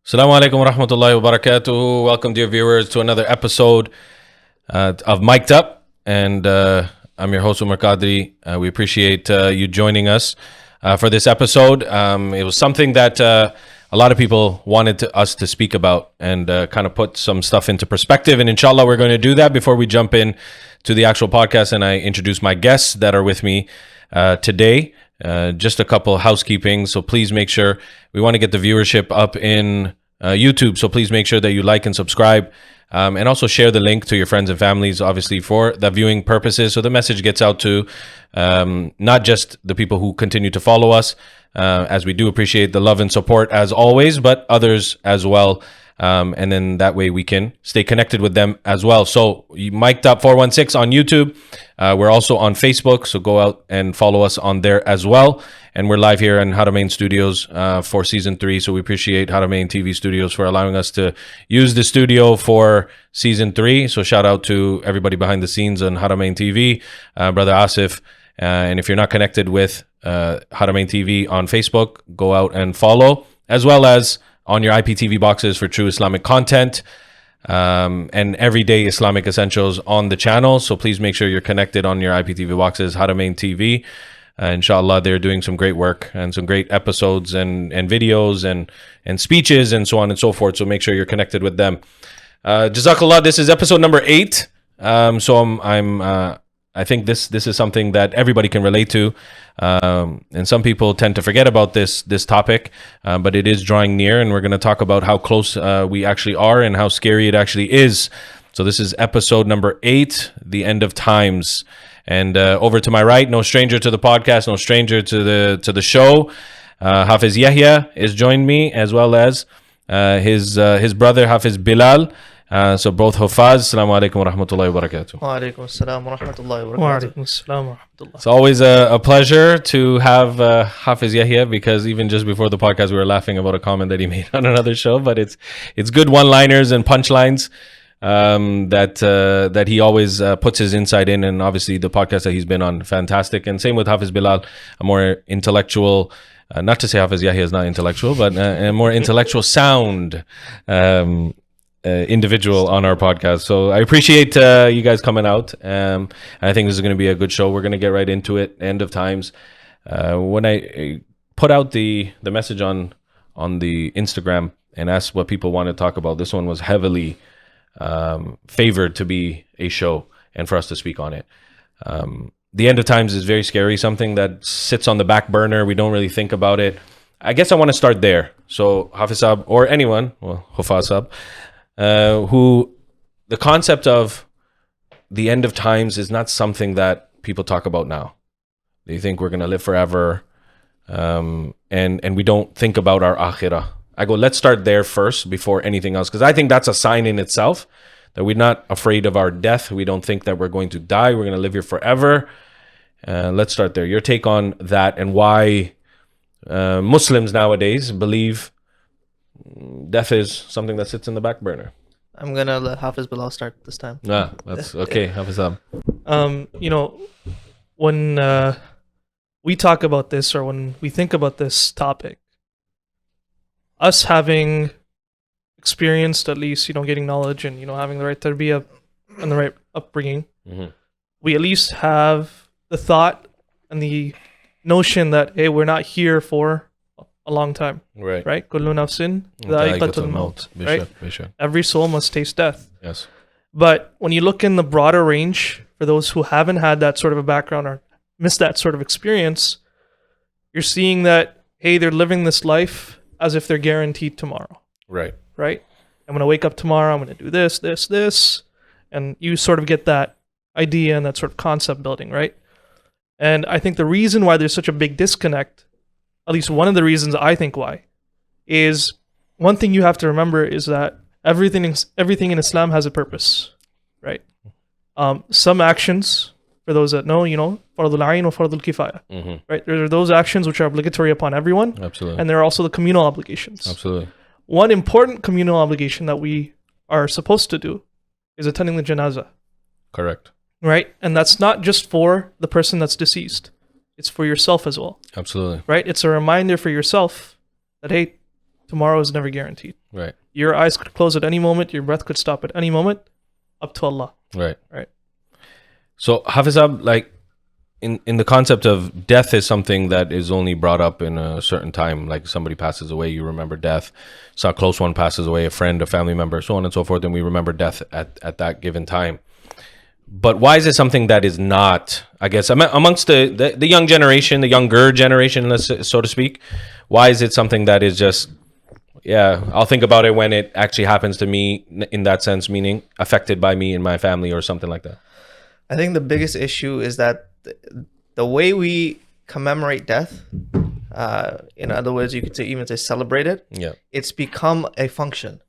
Assalamu alaikum wa rahmatullahi wa barakatuh. Welcome, dear viewers, to another episode of Mic'd Up. And I'm your host, Omar. We appreciate you joining us for this episode. It was something that a lot of people wanted us to speak about and kind of put some stuff into perspective. And inshallah, we're going to do that before we jump in to the actual podcast and I introduce my guests that are with me today. Just a couple housekeeping. So please make sure we want to get the viewership up in YouTube. So please make sure that you like and subscribe and also share the link to your friends and families, obviously for the viewing purposes. So the message gets out to not just the people who continue to follow us, as we do appreciate the love and support as always, but others as well. And then that way we can stay connected with them as well. So you Mic'd Up 416 on YouTube. We're also on Facebook, so go out and follow us on there as well. And we're live here in Haramain Studios for Season 3. So we appreciate Haramain TV Studios for allowing us to use the studio for Season 3. So shout out to everybody behind the scenes on Haramain TV, Brother Asif. And if you're not connected with Haramain TV on Facebook, go out and follow, as well as on your IPTV boxes for true Islamic content and everyday Islamic essentials on the channel. So please make sure you're connected on your IPTV boxes, Haramain TV. Inshallah, they're doing some great work and some great episodes and videos and speeches and so on and so forth. So make sure you're connected with them. Jazakallah, this is episode number 8. I think this is something that everybody can relate to, and some people tend to forget about this topic, but it is drawing near, and we're going to talk about how close we actually are and how scary it actually is. So this is episode number 8, the end of times. And over to my right, no stranger to the podcast, no stranger to the show, Hafiz Yahya is joined me, as well as his brother Hafiz Bilal. So both Hafiz, Assalamu alaikum wa rahmatullahi wa barakatuh. Wa alaikum assalam wa rahmatullahi wa barakatuh. Wa alaikum assalam wa rahmatullah. It's always a pleasure to have Hafiz Yahya, because even just before the podcast we were laughing about a comment that he made on another show, but it's good one-liners and punchlines that he always puts his insight in, and obviously the podcast that he's been on, fantastic. And same with Hafiz Bilal, a more intellectual, not to say Hafiz Yahya is not intellectual, but a more intellectual sound individual on our podcast. So I appreciate you guys coming out. I think this is going to be a good show. We're going to get right into it. End of times. When I put out the message on the Instagram and asked what people want to talk about, this one was heavily favored to be a show and for us to speak on it. The end of times is very scary, something that sits on the back burner. We don't really think about it. I guess I want to start there. So Hafiz Sab, or anyone, well, Hafiz Sab, who the concept of the end of times is not something that people talk about now. They think we're going to live forever, and we don't think about our akhirah. I go, let's start there first before anything else, because I think that's a sign in itself that we're not afraid of our death. We don't think that we're going to die. We're going to live here forever. Let's start there. Your take on that and why Muslims nowadays believe death is something that sits in the back burner. I'm gonna let Hafiz Bilal start this time. That's okay. Hafiz Sab. When we talk about this, or when we think about this topic, us having experienced, at least, getting knowledge and, having the right tarbiyah and the right upbringing, we at least have the thought and the notion that, hey, we're not here for a long time. Right? Kullu nafsin dha'iqatul maut. Right? Every soul must taste death. Yes. But when you look in the broader range, for those who haven't had that sort of a background or missed that sort of experience, you're seeing that, hey, they're living this life as if they're guaranteed tomorrow. Right. I'm going to wake up tomorrow, I'm going to do this. And you sort of get that idea and that sort of concept building, right? And I think the reason why there's such a big disconnect, at least one of the reasons I think why, is one thing you have to remember is that everything in Islam has a purpose, right? Some actions, for those that know, fardul ayn wa fardul kifaya, right? There are those actions which are obligatory upon everyone. Absolutely. And there are also the communal obligations. Absolutely. One important communal obligation that we are supposed to do is attending the janazah. Correct. Right? And that's not just for the person that's deceased. It's for yourself as well. Absolutely. Right? It's a reminder for yourself that, hey, tomorrow is never guaranteed. Right. Your eyes could close at any moment. Your breath could stop at any moment. Up to Allah. Right. Right. So, Hafiz, like in the concept of death is something that is only brought up in a certain time. Like somebody passes away, you remember death. So a close one passes away, a friend, a family member, so on and so forth, and we remember death at that given time. But why is it something that is not, I guess, amongst the young generation, the younger generation, so to speak? Why is it something that is just, yeah, I'll think about it when it actually happens to me in that sense, meaning affected by me and my family or something like that? I think the biggest issue is that the way we commemorate death, in other words, you could say even say celebrate it. Yeah, it's become a function.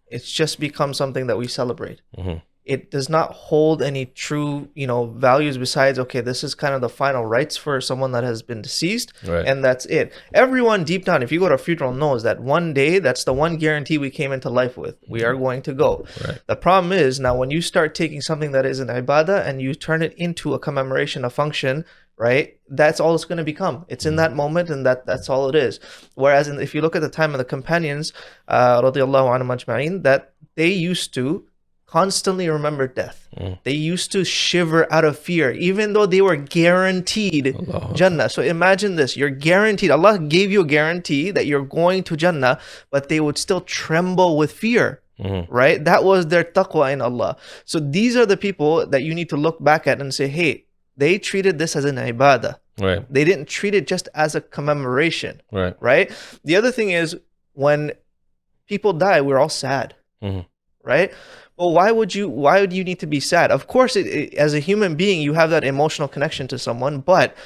It's just become something that we celebrate. Mm-hmm. It does not hold any true, values besides, okay, this is kind of the final rites for someone that has been deceased, Right. and that's it. Everyone deep down, if you go to a funeral, knows that one day, that's the one guarantee we came into life with. We are going to go. Right. The problem is now when you start taking something that is an ibadah and you turn it into a commemoration, a function, right? That's all it's going to become. It's in that moment, and that's all it is. Whereas if you look at the time of the companions, radiyallahu anhum ajma'in, that they used to constantly remember death. They used to shiver out of fear, even though they were guaranteed Jannah. So imagine this, you're guaranteed, Allah gave you a guarantee that you're going to Jannah, but they would still tremble with fear, right? That was their taqwa in Allah. So these are the people that you need to look back at and say, hey, they treated this as an ibadah. Right. They didn't treat it just as a commemoration, Right. right? The other thing is when people die, we're all sad, right? Well, why would you need to be sad? Of course, as a human being, you have that emotional connection to someone, but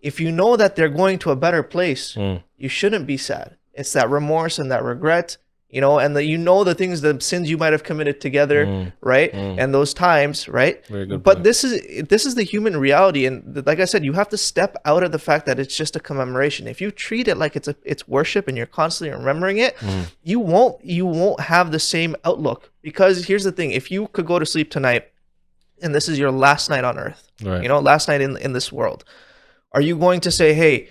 if you know that they're going to a better place, you shouldn't be sad. It's that remorse and that regret, and the things, the sins you might have committed together, right? And those times, right? Very good But point. this is the human reality, and like I said, you have to step out of the fact that it's just a commemoration. If you treat it like it's worship and you're constantly remembering it, you won't have the same outlook. Because here's the thing: if you could go to sleep tonight, and this is your last night on earth, Right. last night in this world, are you going to say, "Hey,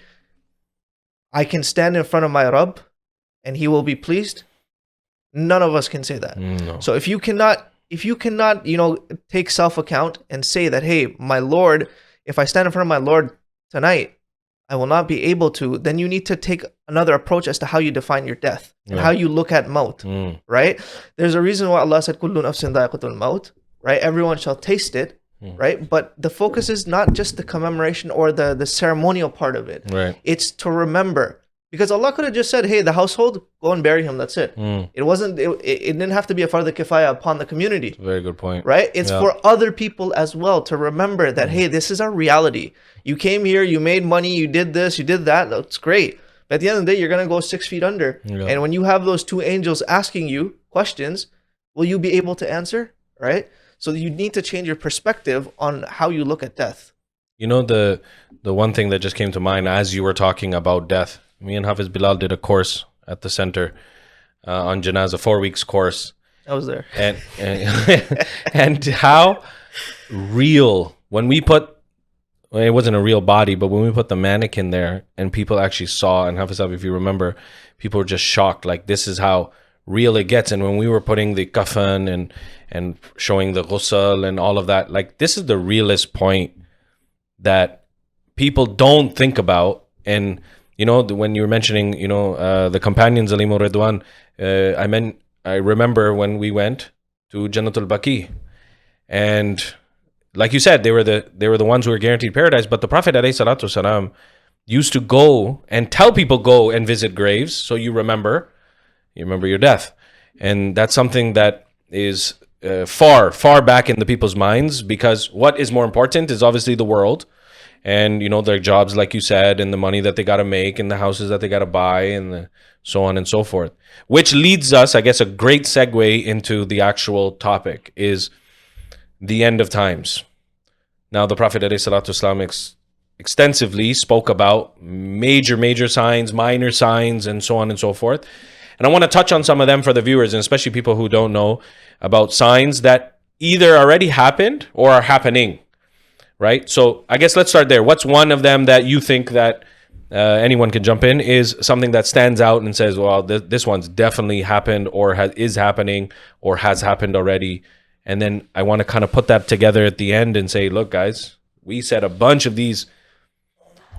I can stand in front of my Rabb, and He will be pleased"? None of us can say that. No. So if you cannot, take self-account and say that, hey, my Lord, if I stand in front of my Lord tonight, I will not be able to, then you need to take another approach as to how you define your death and how you look at maut, right? There's a reason why Allah said, Kullu nafsin dha'iqatul maut, right? Everyone shall taste it, right? But the focus is not just the commemoration or the ceremonial part of it. Right. It's to remember. Because Allah could have just said, hey, the household, go and bury him, that's it. It didn't have to be a fard kifaya upon the community. Very good point. Right? It's for other people as well to remember that, hey, this is our reality. You came here, you made money, you did this, you did that, that's great. But at the end of the day, you're going to go 6 feet under. Yeah. And when you have those two angels asking you questions, will you be able to answer? Right? So you need to change your perspective on how you look at death. The one thing that just came to mind as you were talking about death, me and Hafiz Bilal did a course at the center on Janazah, 4 weeks course. I was there. And and how real, when we put, well, it wasn't a real body, but when we put the mannequin there and people actually saw, and Hafiz, if you remember, people were just shocked, like this is how real it gets. And when we were putting the kafan and showing the ghusl and all of that, like this is the realest point that people don't think about. And when you were mentioning, the companions, Alim Ridwan, I remember when we went to Jannatul Baqi, and like you said, they were the ones who were guaranteed paradise. But the Prophet ﷺ used to go and tell people, go and visit graves, so you remember your death, and that's something that is far, far back in the people's minds, because what is more important is obviously the world. And, their jobs, like you said, and the money that they got to make and the houses that they got to buy and so on and so forth. Which leads us, I guess, a great segue into the actual topic is the end of times. Now, the Prophet ﷺ extensively spoke about major signs, minor signs, and so on and so forth. And I want to touch on some of them for the viewers, and especially people who don't know about signs that either already happened or are happening. Right? So I guess let's start there. What's one of them that you think that anyone can jump in, is something that stands out and says, well, this one's definitely happened or is happening or has happened already. And then I want to kind of put that together at the end and say, look, guys, we said a bunch of these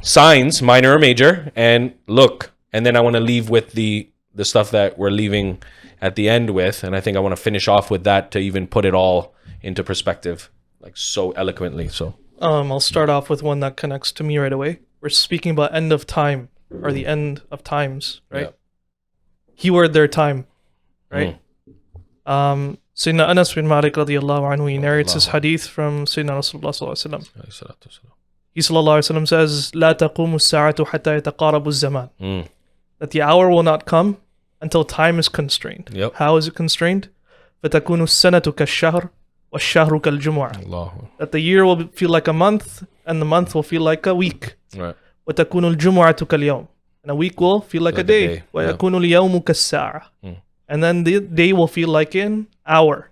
signs, minor or major, and look. And then I want to leave with the stuff that we're leaving at the end with. And I think I want to finish off with that to even put it all into perspective, like so eloquently. So I'll start off with one that connects to me right away. We're speaking about end of time or the end of times, right? Yeah. Keyword their time, right? Sayyidina Anas bin Malik radiallahu anhu, he narrates this hadith from Sayyidina Rasulullah sallallahu alaihi wasallam. He sallallahu alaihi wasallam says, "La taqumu as-sa'atu hatta yataqarabu az-zaman." That the hour will not come until time is constrained. Yep. How is it constrained? فَتَكُونُ السَّنَةُ كَالشَّهْرِ وَالشَّهْرُ كَالْجُمُعَةِ. That the year will feel like a month and the month will feel like a week. Right. وَتَكُونُ الْجُمُعَةُ كَالْيَوْمِ. And a week will feel like a day. وَيَكُونُ الْيَوْمُ كَالسَّاعَةِ. And then the day will feel like an hour.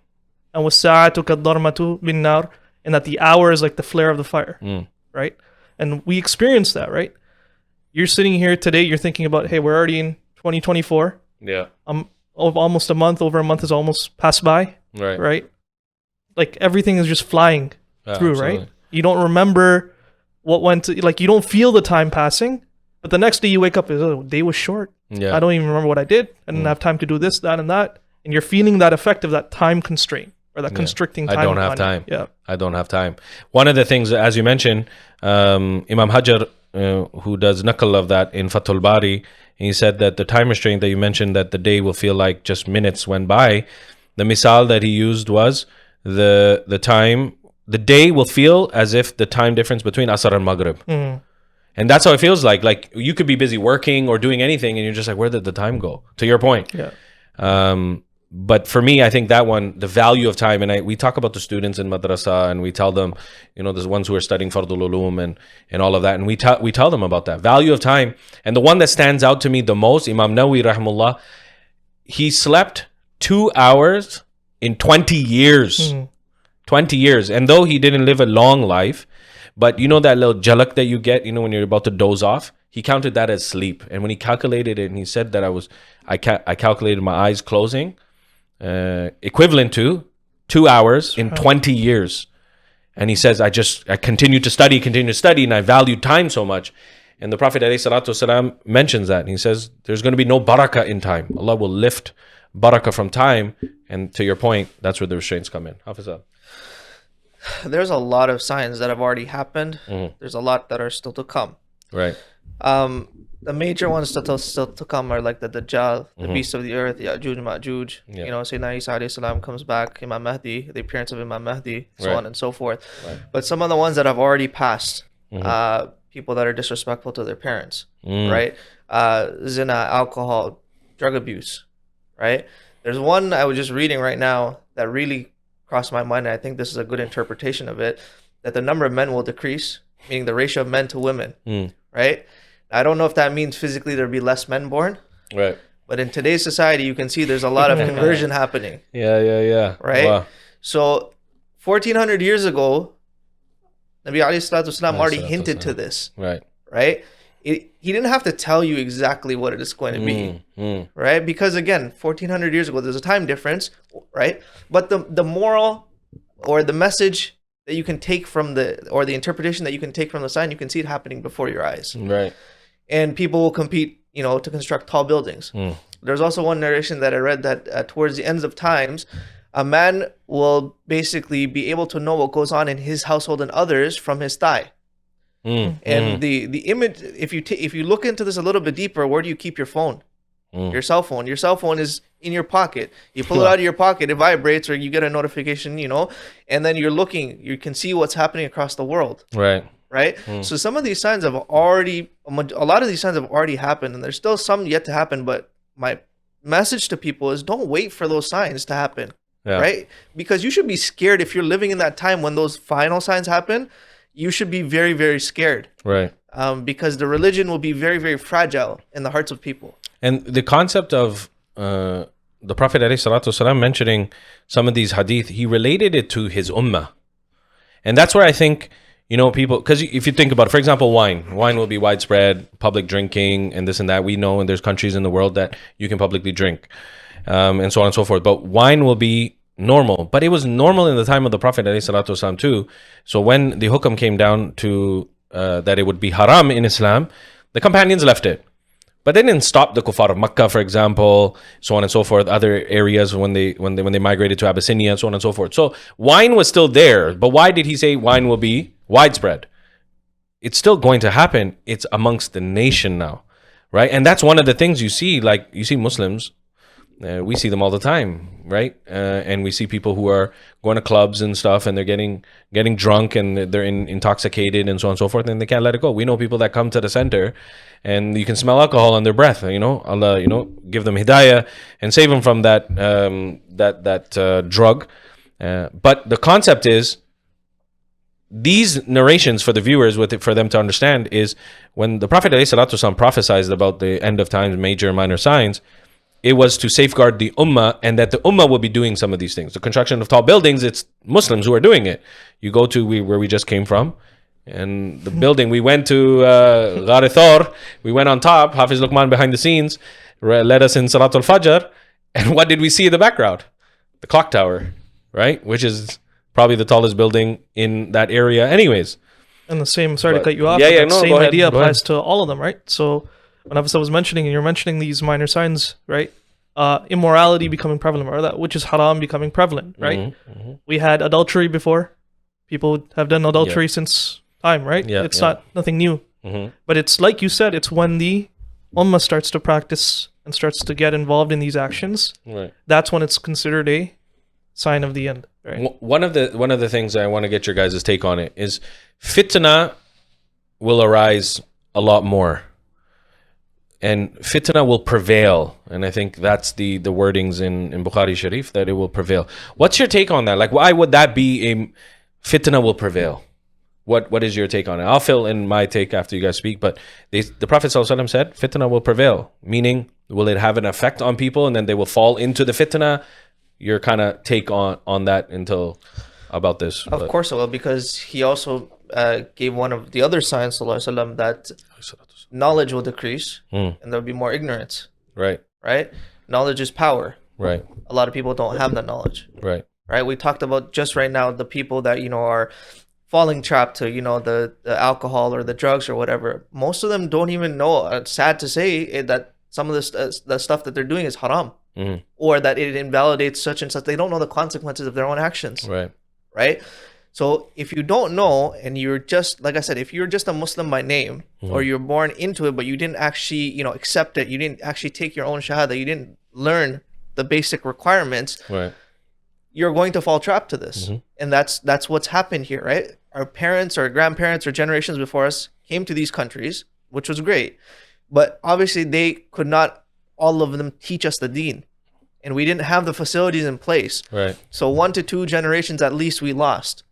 And وَالسَّاعَةُ كَالضَّرْمَةُ بِالنَّارِ. And that the hour is like the flare of the fire. Right? And we experience that, right? You're sitting here today, you're thinking about, hey, we're already in 2024. Yeah. Almost a month, over a month has almost passed by. Right. Right? Like everything is just flying through, absolutely. right? You don't remember what went to, like you don't feel the time passing, but the next day you wake up, the day was short. Yeah. I don't even remember what I did. I didn't have time to do this, that, and that. And you're feeling that effect of that time constraint or that constricting time. I don't have on time. you. Yeah. I don't have time. One of the things, as you mentioned, Imam Hajar, who does naql of that in Fathul Bari, he said that the time restraint that you mentioned, that the day will feel like just minutes went by. The misal that he used was the time, the day will feel as if the time difference between Asr and Maghrib. And that's how it feels like. Like you could be busy working or doing anything and you're just like, where did the time go? To your point. Yeah. But for me, I think that one, the value of time, and we talk about the students in madrasa and we tell them, there's ones who are studying Fardul Ulum and all of that. And we tell them about that value of time. And the one that stands out to me the most, Imam Nawawi rahimahullah, he slept 2 hours in 20 years. 20 years. And though he didn't live a long life, but that little jalak that you get, when you're about to doze off, he counted that as sleep. And when he calculated it, and he said that I calculated my eyes closing, equivalent to 2 hours in 20 years. And he says, I continued to study, and I valued time so much. And the Prophet ﷺ mentions that. And he says, there's going to be no barakah in time. Allah will lift barakah from time. And to your point, that's where the restraints come in. Hafiz. There's a lot of signs that have already happened. There's a lot that are still to come. Right. The major ones still to come are like the Dajjal, the beast of the earth, Ya'juj, Ma'juj. Yeah. Sayyidina Isa alayhi salam comes back, Imam Mahdi, the appearance of Imam Mahdi, so Right. on and so forth. Right. But some of the ones that have already passed, people that are disrespectful to their parents, right? Zina, alcohol, drug abuse, right? There's one I was just reading right now that really crossed my mind, and I think this is a good interpretation of it, that the number of men will decrease, meaning the ratio of men to women, right? I don't know if that means physically there'll be less men born, Right. but in today's society, you can see there's a lot of conversion happening, Yeah. right? Wow. So 1400 years ago, Nabi alayhi salatu wasalam already hinted to this, Right. right? He didn't have to tell you exactly what it is going to be, right? Because again, 1400 years ago, there's a time difference, right? But the moral or the message that you can take from the interpretation that you can take from the sign, you can see it happening before your eyes. Right. And people will compete, to construct tall buildings. There's also one narration that I read that towards the ends of times, a man will basically be able to know what goes on in his household and others from his thigh. And the image, if you look into this a little bit deeper, where do you keep your phone? Your cell phone. Your cell phone is in your pocket. You pull it out of your pocket, it vibrates, or you get a notification, and then you're looking. You can see what's happening across the world. Right. So some of these signs have already, a lot of these signs have already happened, and there's still some yet to happen. But my message to people is, don't wait for those signs to happen. Yeah. Right? Because you should be scared if you're living in that time when those final signs happen. You should be very, very scared. Right. Because the religion will be very, very fragile in the hearts of people. And the concept of the Prophet ﷺ mentioning some of these hadith, he related it to his ummah. And that's where I think, You know, people, because if you think about it, for example, wine will be widespread, public drinking, and this and that. We know, and there's countries in the world that you can publicly drink, and so on and so forth. But wine will be normal. But it was normal in the time of the Prophet ﷺ too. So when the hukam came down to that it would be haram in Islam, the companions left it. But they didn't stop the kuffar of Makkah, for example, so on and so forth. Other areas when they migrated to Abyssinia, so on and so forth. So wine was still there. But why did he say wine will be widespread? It's still going to happen. It's amongst the nation now, right? And that's one of the things you see. Like you see Muslims, we see them all the time, right? And we see people who are going to clubs and stuff, and they're getting drunk, and they're intoxicated, and so on and so forth, and they can't let it go. We know people that come to the center, and you can smell alcohol on their breath. You know, Allah, you know, give them hidayah and save them from that drug. But the concept is, these narrations for the viewers, for them to understand, is when the Prophet ﷺ prophesied about the end of times, major and minor signs, it was to safeguard the ummah, and that the ummah will be doing some of these things. The construction of tall buildings, it's Muslims who are doing it. You go to where we just came from, and the building, we went to Ghar Thor, we went on top, Hafiz Luqman behind the scenes, led us in Salatul Fajr, and what did we see in the background? The clock tower, right? Which is probably the tallest building in that area anyways. And the same, sorry to cut you off, same idea applies to all of them, right? So when Hafiz was mentioning, and you're mentioning these minor signs, right? Immorality becoming prevalent, or that which is haram becoming prevalent, right? Mm-hmm. We had adultery before. People have done adultery since time, right? It's not nothing new. Mm-hmm. But it's like you said, it's when the ummah starts to practice and starts to get involved in these actions, right? That's when it's considered a sign of the end, right? One of the things I want to get your guys' take on it is fitna will arise a lot more. And fitna will prevail. And I think that's the wordings in Bukhari Sharif, that it will prevail. What's your take on that? Like, why would that be a fitna will prevail? What is your take on it? I'll fill in my take after you guys speak. But the Prophet ﷺ said, fitna will prevail. Meaning, will it have an effect on people and then they will fall into the fitna? Your kind of take on that about this. Of course it will, because he also gave one of the other signs, ﷺ, that knowledge will decrease and there'll be more ignorance. Right. Knowledge is power. Right. A lot of people don't have that knowledge. Right. We talked about just right now the people that, you know, are falling trapped to, you know, the alcohol or the drugs or whatever. Most of them don't even know. It's sad to say that some of the stuff that they're doing is haram, or that it invalidates such and such. They don't know the consequences of their own actions. Right. So if you don't know, and you're just, like I said, if you're just a Muslim by name, or you're born into it, but you didn't actually, you know, accept it, you didn't actually take your own shahada, you didn't learn the basic requirements, you're going to fall trapped to this. And that's what's happened here, right? Our parents or grandparents or generations before us came to these countries, which was great. But obviously they could not, all of them, teach us the deen. And we didn't have the facilities in place. So 1 to 2 generations at least we lost.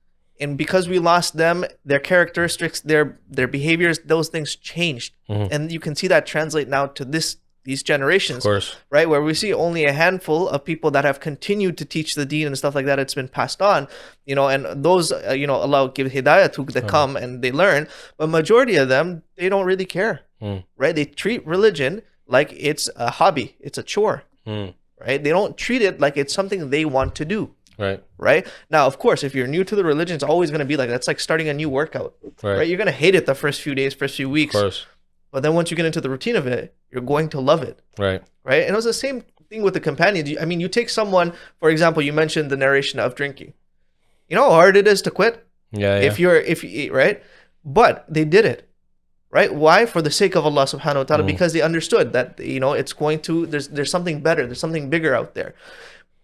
And because we lost them, their characteristics, their behaviors, those things changed. And you can see that translate now to these generations, of course, right? Where we see only a handful of people that have continued to teach the deen and stuff like that. It's been passed on, you know, and those, you know, Allah give hidayah to that come and they learn. But majority of them, they don't really care, right? They treat religion like it's a hobby. It's a chore, right? They don't treat it like it's something they want to do. Right. Now, of course, if you're new to the religion, it's always going to be like, that's like starting a new workout, right? You're going to hate it the first few days, first few weeks. Of course. But then once you get into the routine of it, you're going to love it. Right. And it was the same thing with the companions. I mean, you take someone, for example, you mentioned the narration of drinking. You know how hard it is to quit? If you right? But they did it. Right? Why? For the sake of Allah subhanahu wa ta'ala, because they understood that, you know, it's going to, there's something better, there's something bigger out there.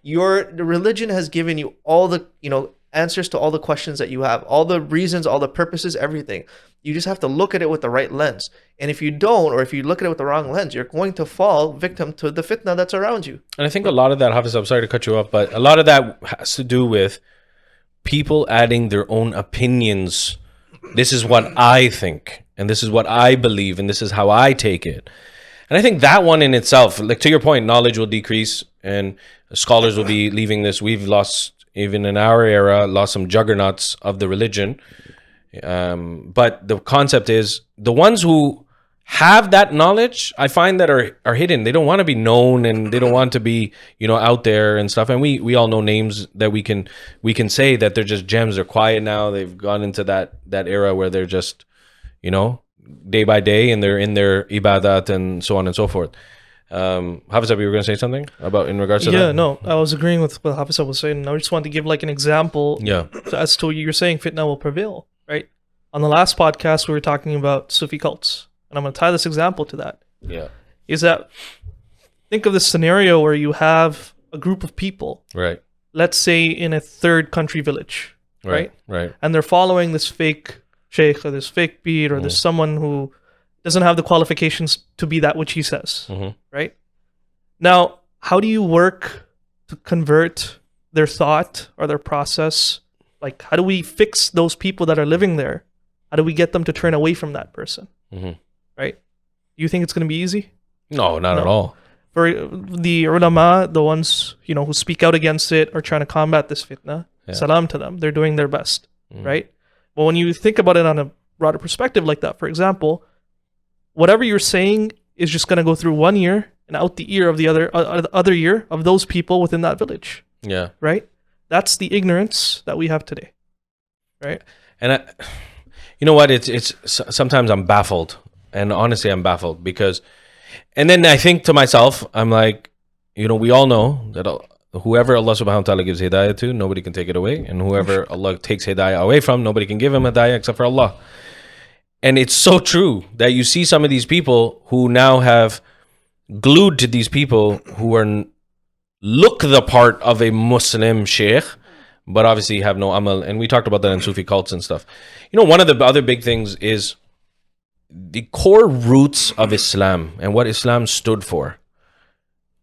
The religion has given you all the, you know, answers to all the questions that you have, all the reasons, all the purposes, everything. You just have to look at it with the right lens. And if you don't, or if you look at it with the wrong lens, you're going to fall victim to the fitna that's around you. And I think a lot of that, Hafiz, I'm sorry to cut you off, but a lot of that has to do with people adding their own opinions. This is what I think, and this is what I believe, and this is how I take it. And I think that one in itself, like to your point, knowledge will decrease and scholars will be leaving this. We've lost, even in our era, lost some juggernauts of the religion. But the concept is the ones who have that knowledge, I find that are hidden. They don't want to be known, and they don't want to be, out there and stuff. And we all know names that we can say that they're just gems. They're quiet now. They've gone into that era where they're just, day by day, and they're in their ibadat and so on and so forth. Hafiz, you were going to say something about in regards to that? Yeah, no, I was agreeing with what Hafiz was saying. I just wanted to give like an example. Yeah. As to what you're saying, fitna will prevail, right? On the last podcast, we were talking about Sufi cults, and I'm going to tie this example to that. Yeah. Is that think of this scenario where you have a group of people, Right. let's say in a third country village, right? Right. And they're following this fake sheikh or this fake beat or this someone who doesn't have the qualifications to be that which he says, right? Now, how do you work to convert their thought or their process? Like, how do we fix those people that are living there? How do we get them to turn away from that person, right? You think it's going to be easy? No, not at all. For the ulama, the ones, who speak out against it or trying to combat this fitna, salam to them. They're doing their best, right? But when you think about it on a broader perspective like that, for example, whatever you're saying is just going to go through one ear and out the ear of the other ear of those people within that village. Yeah. Right? That's the ignorance that we have today. Right? And you know what? It's sometimes I'm baffled, and honestly, I'm baffled because, and then I think to myself, I'm like, we all know that whoever Allah subhanahu wa ta'ala gives hidayah to, nobody can take it away. And whoever Allah takes hidayah away from, nobody can give him hidayah except for Allah. And it's so true that you see some of these people who now have glued to these people who look the part of a Muslim sheikh, but obviously have no amal. And we talked about that in Sufi cults and stuff. One of the other big things is the core roots of Islam and what Islam stood for.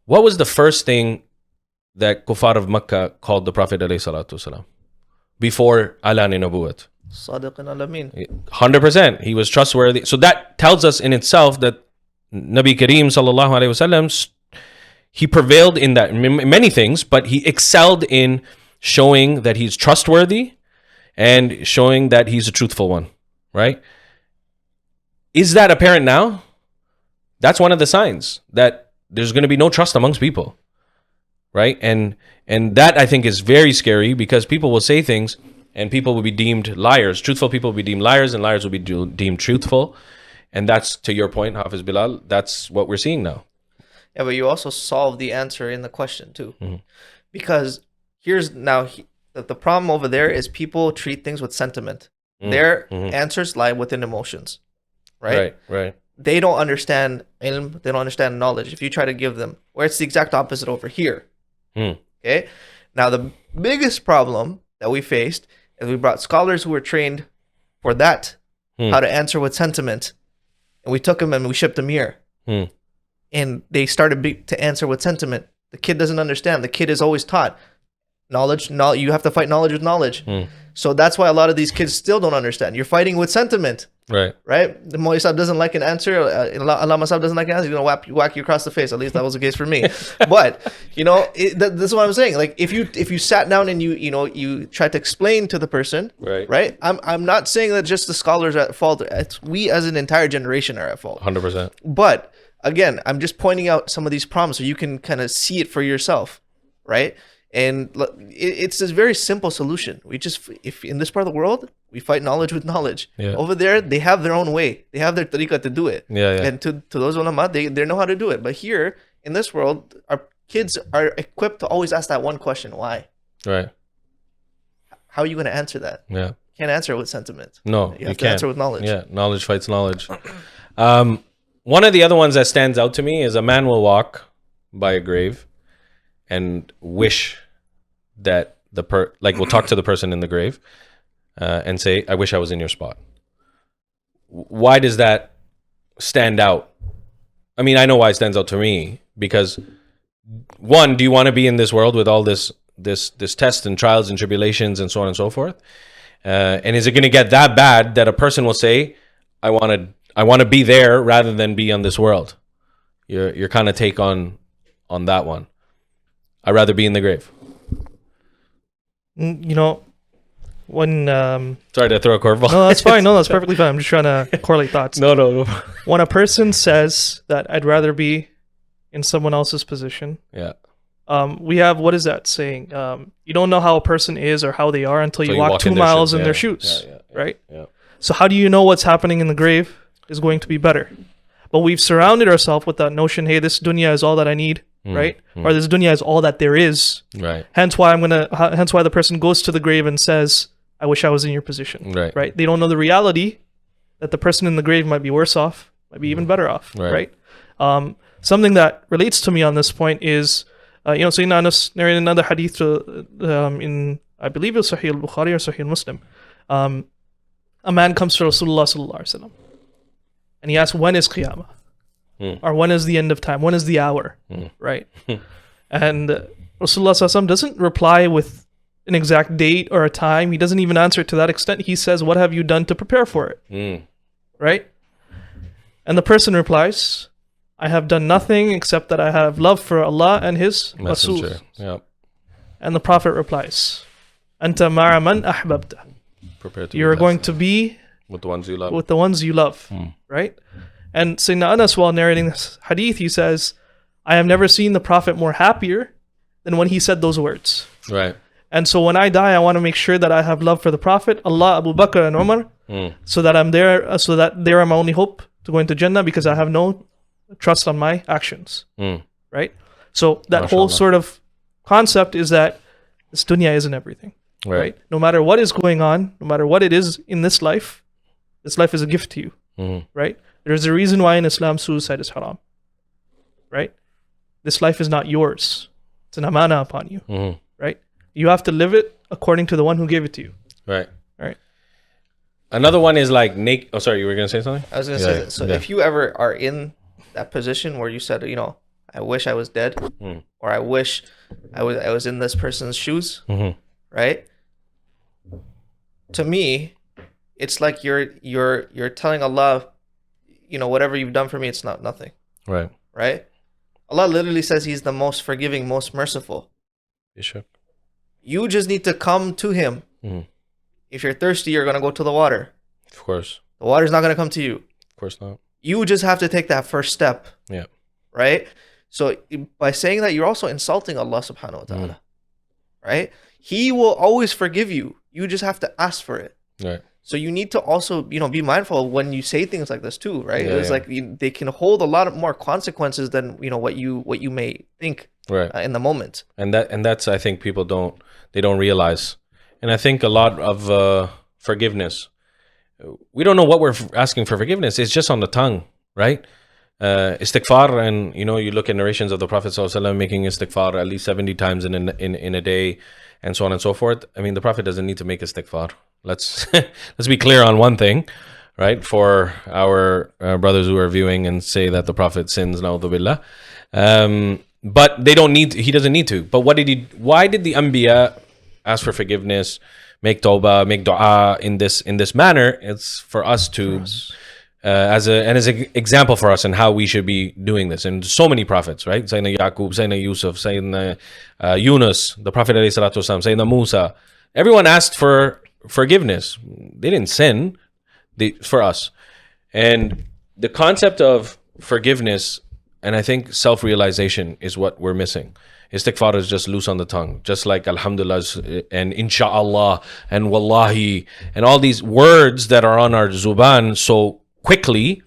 What was the first thing that Kuffar of Makkah called the Prophet ﷺ before Alan Nabuwat? Sadiq and Amin. 100%. He was trustworthy. So that tells us in itself that Nabi Kareem sallallahu alaihi wasallam, he prevailed in that many things, but he excelled in showing that he's trustworthy and showing that he's a truthful one, right? Is that apparent now? That's one of the signs that there's going to be no trust amongst people, right? And that I think is very scary because people will say things and people will be deemed liars. Truthful people will be deemed liars, and liars will be deemed truthful. And that's, to your point, Hafiz Bilal, that's what we're seeing now. Yeah, but you also solve the answer in the question too. Because here's now, the problem over there is people treat things with sentiment. Their answers lie within emotions, right? Right. They don't understand ilm, they don't understand knowledge. If you try to give them, where it's the exact opposite over here. Okay? Now, the biggest problem that we faced is we brought scholars who were trained for that, how to answer with sentiment. And we took them and we shipped them here. And they started to answer with sentiment. The kid doesn't understand. The kid is always taught knowledge. You have to fight knowledge with knowledge. So that's why a lot of these kids still don't understand. You're fighting with sentiment. Right? The Moy Sab doesn't like an answer. Allama Sab doesn't like an answer. He's going to whack you across the face. At least that was the case for me. But, this is what I'm saying. Like, if you sat down and you tried to explain to the person, right? I'm not saying that just the scholars are at fault. It's we as an entire generation are at fault. 100%. But, again, I'm just pointing out some of these problems so you can kind of see it for yourself, right? And it's a very simple solution. If in this part of the world, we fight knowledge with knowledge. Over there, they have their own way. They have their tariqah to do it. And to those ulama, they know how to do it. But here, in this world, our kids are equipped to always ask that one question, why? Right. How are you going to answer that? Yeah. You can't answer it with sentiment. No, you have to answer with knowledge. Yeah, knowledge fights knowledge. One of the other ones that stands out to me is a man will walk by a grave and wish that we'll talk to the person in the grave and say, I wish I was in your spot. Why does that stand out? I mean, I know why it stands out to me, because one, do you want to be in this world with all this test and trials and tribulations and so on and so forth? And is it going to get that bad that a person will say, I want to be there rather than be on this world? Your kind of take on that one. I'd rather be in the grave. when Sorry to throw a curveball. no, that's fine. No, that's perfectly fine. I'm just trying to correlate thoughts. No. When a person says that I'd rather be in someone else's position, Yeah. we have, what is that saying? You don't know how a person is or how they are until So you walk 2 in their miles shoes. in their Yeah, shoes, yeah, right? Yeah. So how do you know what's happening in the grave is going to be better? But we've surrounded ourselves with that notion, hey, this dunya is all that I need, right? Or this dunya is all that there is. Right. Hence why the person goes to the grave and says, I wish I was in your position. Right. They don't know the reality that the person in the grave might be worse off, might be even better off. Right. Something that relates to me on this point is, Sayyidina Anas narrated another hadith in, I believe it was Sahih al-Bukhari or Sahih Muslim. A man comes to Rasulullah sallallahu alaihi wasallam and he asks, when is Qiyamah? Or when is the end of time? When is the hour? Right? And Rasulullah sallallahu alaihi wasallam doesn't reply with an exact date or a time. He doesn't even answer it to that extent. He says, what have you done to prepare for it? Right? And the person replies, I have done nothing except that I have love for Allah and His Rasul. Yep. And the Prophet replies, Anta ma'a man ahbabta. You're going to be with the ones you love. With the ones you love. Right? And Sayyidina Anas, while narrating this hadith, he says, I have never seen the Prophet more happier than when he said those words. Right. And so when I die, I want to make sure that I have love for the Prophet, Allah, Abu Bakr, and Omar, so that I'm there, so that they are my only hope to go into Jannah, because I have no trust on my actions. Right? So that whole sort of concept is that this dunya isn't everything. Right? No matter what is going on, no matter what it is in this life is a gift to you. Right? There's a reason why in Islam suicide is haram. Right? This life is not yours. It's an amana upon you. Right? You have to live it according to the one who gave it to you. Right. Right. Another one is like naked. Oh, sorry, you were going to say something? I was going to say that. So if you ever are in that position where you said, I wish I was dead, or I wish I was in this person's shoes, right? To me, it's like you're telling Allah, whatever you've done for me, it's not nothing. Right. Right? Allah literally says He's the most forgiving, most merciful. You just need to come to Him. If you're thirsty, you're going to go to the water. Of course. The water's not going to come to you. Of course not. You just have to take that first step. Yeah. Right? So by saying that, you're also insulting Allah subhanahu wa ta'ala. Right? He will always forgive you. You just have to ask for it. Right. So you need to also, be mindful when you say things like this too, right? It's like they can hold a lot of more consequences than, what you may think in the moment. And that's, I think people don't realize. And I think a lot of forgiveness, we don't know what we're asking for forgiveness. It's just on the tongue, right? Istighfar, and you look at narrations of the Prophet ﷺ making istighfar at least 70 times in a day, and so on and so forth. I mean, the Prophet doesn't need to make istighfar. Let's be clear on one thing, right? For our brothers who are viewing and say that the Prophet sins, na'udhu billah. But he doesn't need to. But why did the Anbiya ask for forgiveness, make tawbah, make dua in this manner? It's for us to, as an example for us and how we should be doing this. And so many prophets, right? Sayyidina Yaqub, Sayyidina Yusuf, Sayyidina Yunus, the Prophet alayhi salatu wasalam, Sayyidina Musa. Everyone asked for forgiveness. They didn't sin. For us. And the concept of forgiveness, and I think self-realization, is what we're missing. Istighfar is just loose on the tongue, just like alhamdulillah and insha'Allah and wallahi and all these words that are on our zuban so quickly.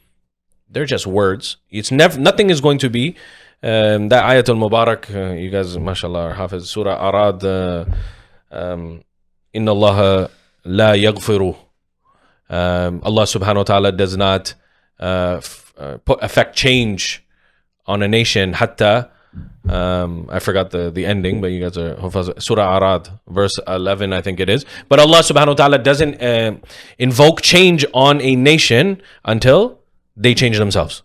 They're just words. It's nothing is going to be that ayatul mubarak. You guys, mashallah, are Hafiz, Surah Arad. Inna Allah la yaghfiru. Allah subhanahu wa ta'ala does not affect change on a nation hatta. I forgot the ending, but you guys are Surah Arad, verse 11, I think it is. But Allah subhanahu wa ta'ala doesn't invoke change on a nation until they change themselves.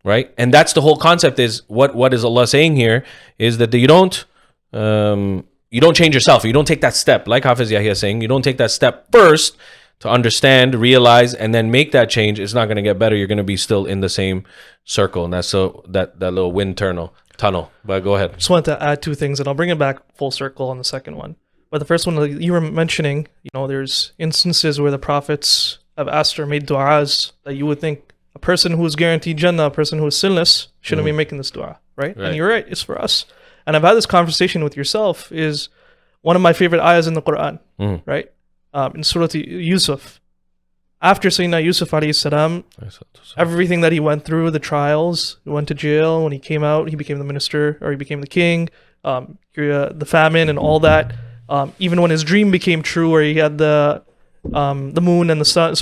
Right? And that's the whole concept. Is what is Allah saying here is that you don't change yourself. You don't take that step. Like Hafiz Yahya is saying, you don't take that step first to understand, realize, and then make that change. It's not going to get better. You're going to be still in the same circle. And that's that little wind tunnel. But go ahead. Just wanted to add two things, and I'll bring it back full circle on the second one. But the first one, like you were mentioning, there's instances where the prophets have asked or made du'as that you would think a person who is guaranteed Jannah, a person who is sinless, shouldn't be making this du'a, right? And you're right, it's for us. And I've had this conversation with yourself, is one of my favorite ayahs in the Quran, right? In Surah Yusuf. After Sayyidina Yusuf alayhi salam, everything that he went through, the trials, he went to jail, when he came out, he became the minister, or he became the king, the famine and all that. Even when his dream became true, where he had the moon and the sun,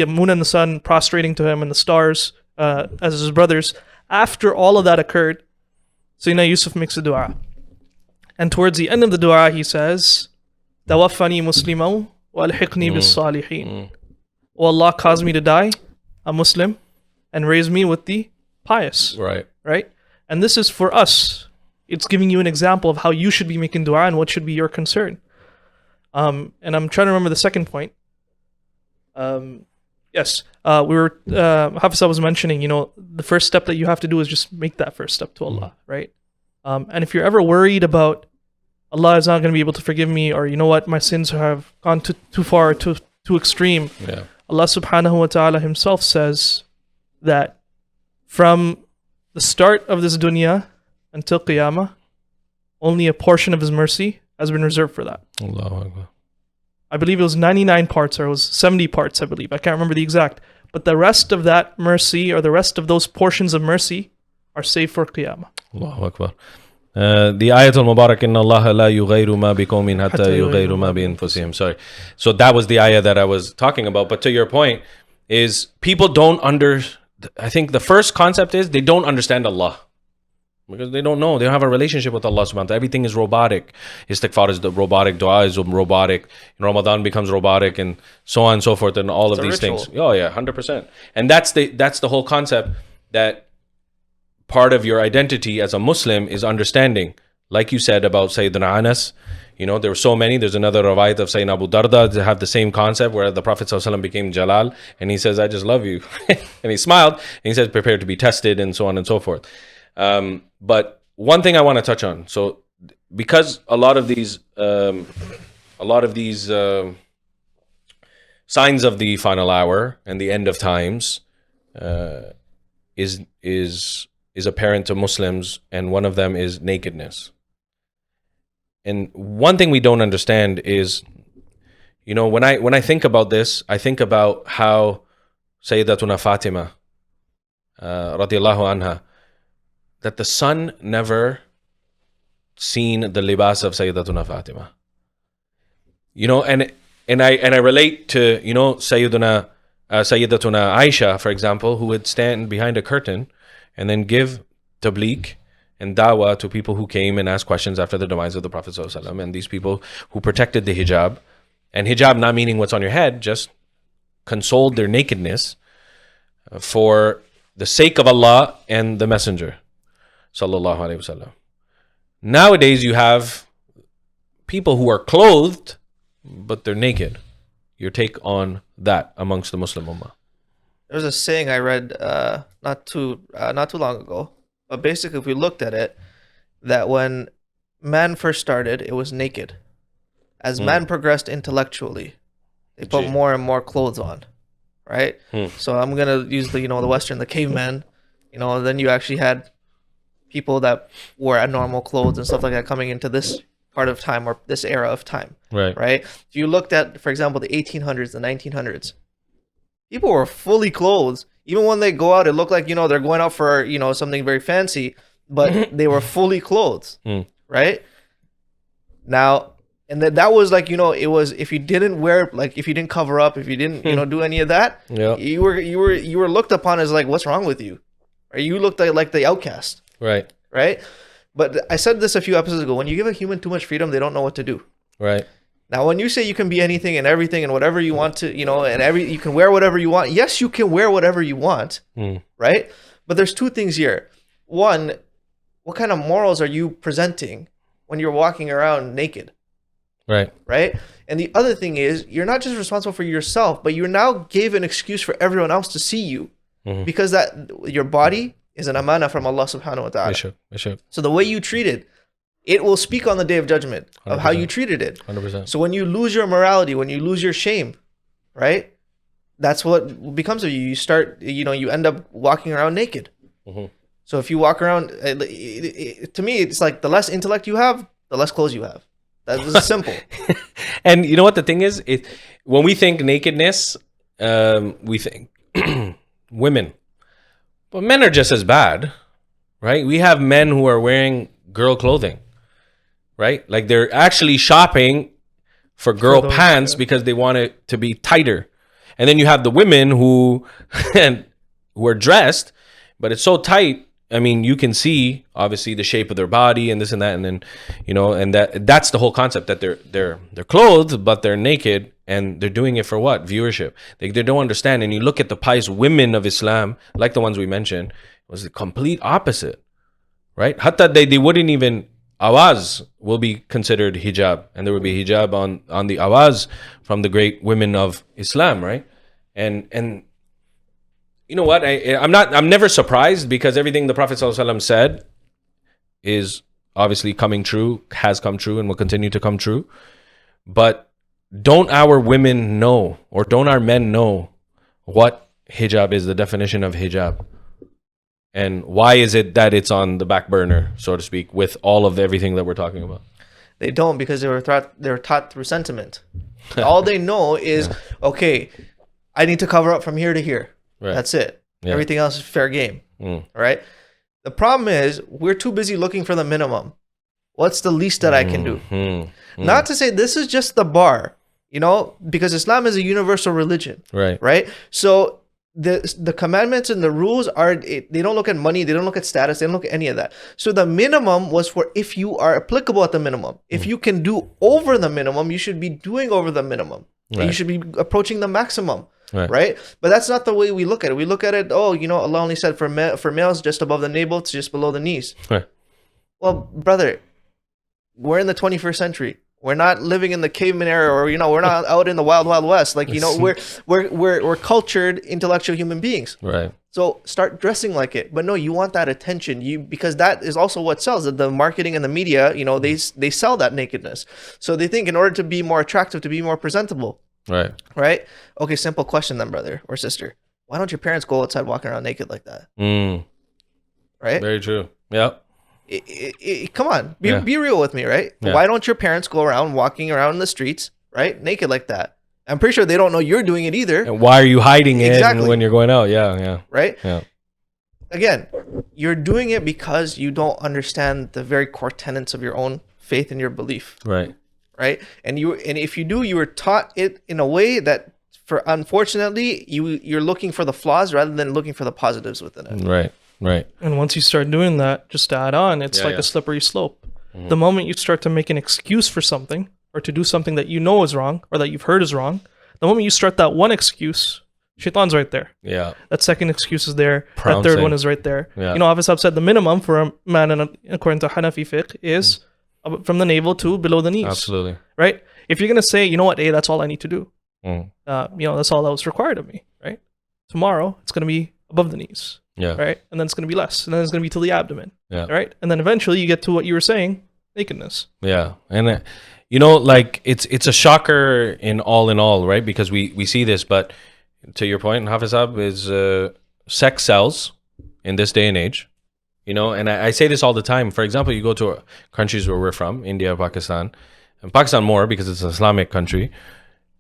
moon and the sun prostrating to him and the stars as his brothers. After all of that occurred, Sayyidina Yusuf makes a dua. And towards the end of the dua, he says, Tawaffani musliman wa alhiqni bis salihin. Oh Allah, cause me to die a Muslim and raise me with the pious. Right? And this is for us. It's giving you an example of how you should be making dua and what should be your concern. And I'm trying to remember the second point. Yes, Hafiz was mentioning, the first step that you have to do is just make that first step to Allah, right? And if you're ever worried about Allah is not going to be able to forgive me, or my sins have gone too far, too extreme. Yeah. Allah subhanahu wa ta'ala himself says that from the start of this dunya until Qiyamah, only a portion of his mercy has been reserved for that. Allahu Akbar. I believe it was 99 parts, or it was 70 parts, I believe. I can't remember the exact. But the rest of that mercy, or the rest of those portions of mercy, are saved for Qiyamah. Allahu Akbar. The ayatul mubarak, inna Allah la yughayru ma biqawmin hatta yughayru ma bi anfusihim. Sorry. So that was the ayah that I was talking about. But to your point, is people don't I think the first concept is they don't understand Allah. Because they don't know. They don't have a relationship with Allah subhanahu wa ta'ala. Everything is robotic. Istighfar is the robotic. Dua is robotic. Ramadan becomes robotic, and so on and so forth, and all of these things. Oh yeah, 100%. And that's the whole concept, that part of your identity as a Muslim is understanding. Like you said about Sayyidina Anas, there were so many. There's another rawayat of Sayyidina Abu Darda that have the same concept, where the Prophet ﷺ became Jalal, and he says, I just love you. And he smiled, and he says, prepare to be tested, and so on and so forth. But one thing I want to touch on, so because a lot of these signs of the final hour and the end of times is apparent to Muslims, and one of them is nakedness. And one thing we don't understand is, when I think about this, I think about how Sayyidatuna Fatima radiyallahu anha, that the sun never seen the libas of Sayyidatuna Fatima. And I relate to, Sayyidatuna Aisha, for example, who would stand behind a curtain and then give tabligh and dawah to people who came and asked questions after the demise of the Prophet ﷺ, and these people who protected the hijab, and hijab not meaning what's on your head, just consoled their nakedness for the sake of Allah and the Messenger sallallahu alaihi wasallam. Nowadays you have people who are clothed but they're naked. Your take on that amongst the Muslim ummah? There's a saying I read not too long ago, but basically if we looked at it, that when man first started, it was naked. As man progressed intellectually, they put more and more clothes on, right? So I'm gonna use the Western, the caveman, then you actually had people that wore abnormal clothes and stuff like that coming into this part of time, or this era of time, right? If you looked at, for example, the 1800s, the 1900s, people were fully clothed. Even when they go out, it looked like, they're going out for, something very fancy, but they were fully clothed, right? Now, and that was like, it was, if you didn't wear, like, if you didn't cover up, if you didn't, do any of that, you were looked upon as like, what's wrong with you? Or you looked like the outcast. Right? But I said this a few episodes ago, when you give a human too much freedom, they don't know what to do. Right. Now, when you say you can be anything and everything and whatever you want to, and you can wear whatever you want. Yes, you can wear whatever you want, right? But there's two things here. One, what kind of morals are you presenting when you're walking around naked? Right? And the other thing is, you're not just responsible for yourself, but you now gave an excuse for everyone else to see you, because that your body is an amana from Allah subhanahu wa ta'ala. So the way you treat it, it will speak on the day of judgment of how you treated it. 100%. So when you lose your morality, when you lose your shame, right? That's what becomes of you. You start, you end up walking around naked. Mm-hmm. So if you walk around, to me, it's like the less intellect you have, the less clothes you have. That's simple. And you know what the thing is? When we think nakedness, we think women. But men are just as bad, right? We have men who are wearing girl clothing, right? Like they're actually shopping for girl pants because they want it to be tighter. And then you have the women who are dressed, but it's so tight. I mean, you can see obviously the shape of their body and this and that, and then and that's the whole concept, that they're clothed but they're naked, and they're doing it for what? Viewership. They don't understand. And you look at the pious women of Islam, like the ones we mentioned, it was the complete opposite, right? Hatta they wouldn't even, awaz will be considered hijab, and there would be hijab on the awaz from the great women of Islam, right? And you know what? I'm never surprised, because everything the Prophet ﷺ said is obviously coming true, has come true, and will continue to come true. But don't our women know, or don't our men know what hijab is, the definition of hijab? And why is it that it's on the back burner, so to speak, with all of everything that we're talking about? They don't, because they were taught through sentiment. All they know is, okay, I need to cover up from here to here. Right. That's it. Yeah. Everything else is fair game. All right. The problem is we're too busy looking for the minimum. What's the least that I can do? Not to say this is just the bar, because Islam is a universal religion. Right. So the commandments and the rules they don't look at money, they don't look at status, they don't look at any of that. So the minimum was for if you are applicable at the minimum. If you can do over the minimum, you should be doing over the minimum. Right. You should be approaching the maximum. Right. But that's not the way we look at it. We look at it, Allah only said for males just above the navel to just below the knees. Right. Well, brother, we're in the 21st century. We're not living in the caveman era, or we're not out in the wild west. Like, we're cultured, intellectual human beings. Right. So start dressing like it. But no, you want that attention. Because that is also what sells. The marketing and the media, they sell that nakedness. So they think in order to be more attractive, to be more presentable. Right. Okay, simple question then, brother or sister. Why don't your parents go outside walking around naked like that? Right? Very true. Yeah. Come on, be real with me, right? Yeah. Why don't your parents go around walking around in the streets, right, naked like that? I'm pretty sure they don't know you're doing it either. And why are you hiding it when you're going out? Yeah. Right? Yeah. Again, you're doing it because you don't understand the very core tenets of your own faith and your belief. Right? And if you do, you were taught it in a way that, unfortunately, you're looking for the flaws rather than looking for the positives within it. Right. And once you start doing that, just to add on, it's a slippery slope. Mm-hmm. The moment you start to make an excuse for something, or to do something that you know is wrong, or that you've heard is wrong, the moment you start that one excuse, shaitan's right there. Yeah. That second excuse is there. That third one is right there. Yeah. Hafiz said the minimum for a man, according to Hanafi fiqh, is from the navel to below the knees. Absolutely. Right? If you're going to say, hey, that's all I need to do. That's all that was required of me. Right? Tomorrow, it's going to be above the knees. Yeah. Right? And then it's going to be less. And then it's going to be till the abdomen. Yeah. Right? And then eventually you get to what you were saying, nakedness. Yeah. And, it's a shocker in all, right? Because we see this, but to your point, Hafiz is sex sells in this day and age. And I say this all the time. For example, you go to countries where we're from, India, Pakistan, and Pakistan more because it's an Islamic country,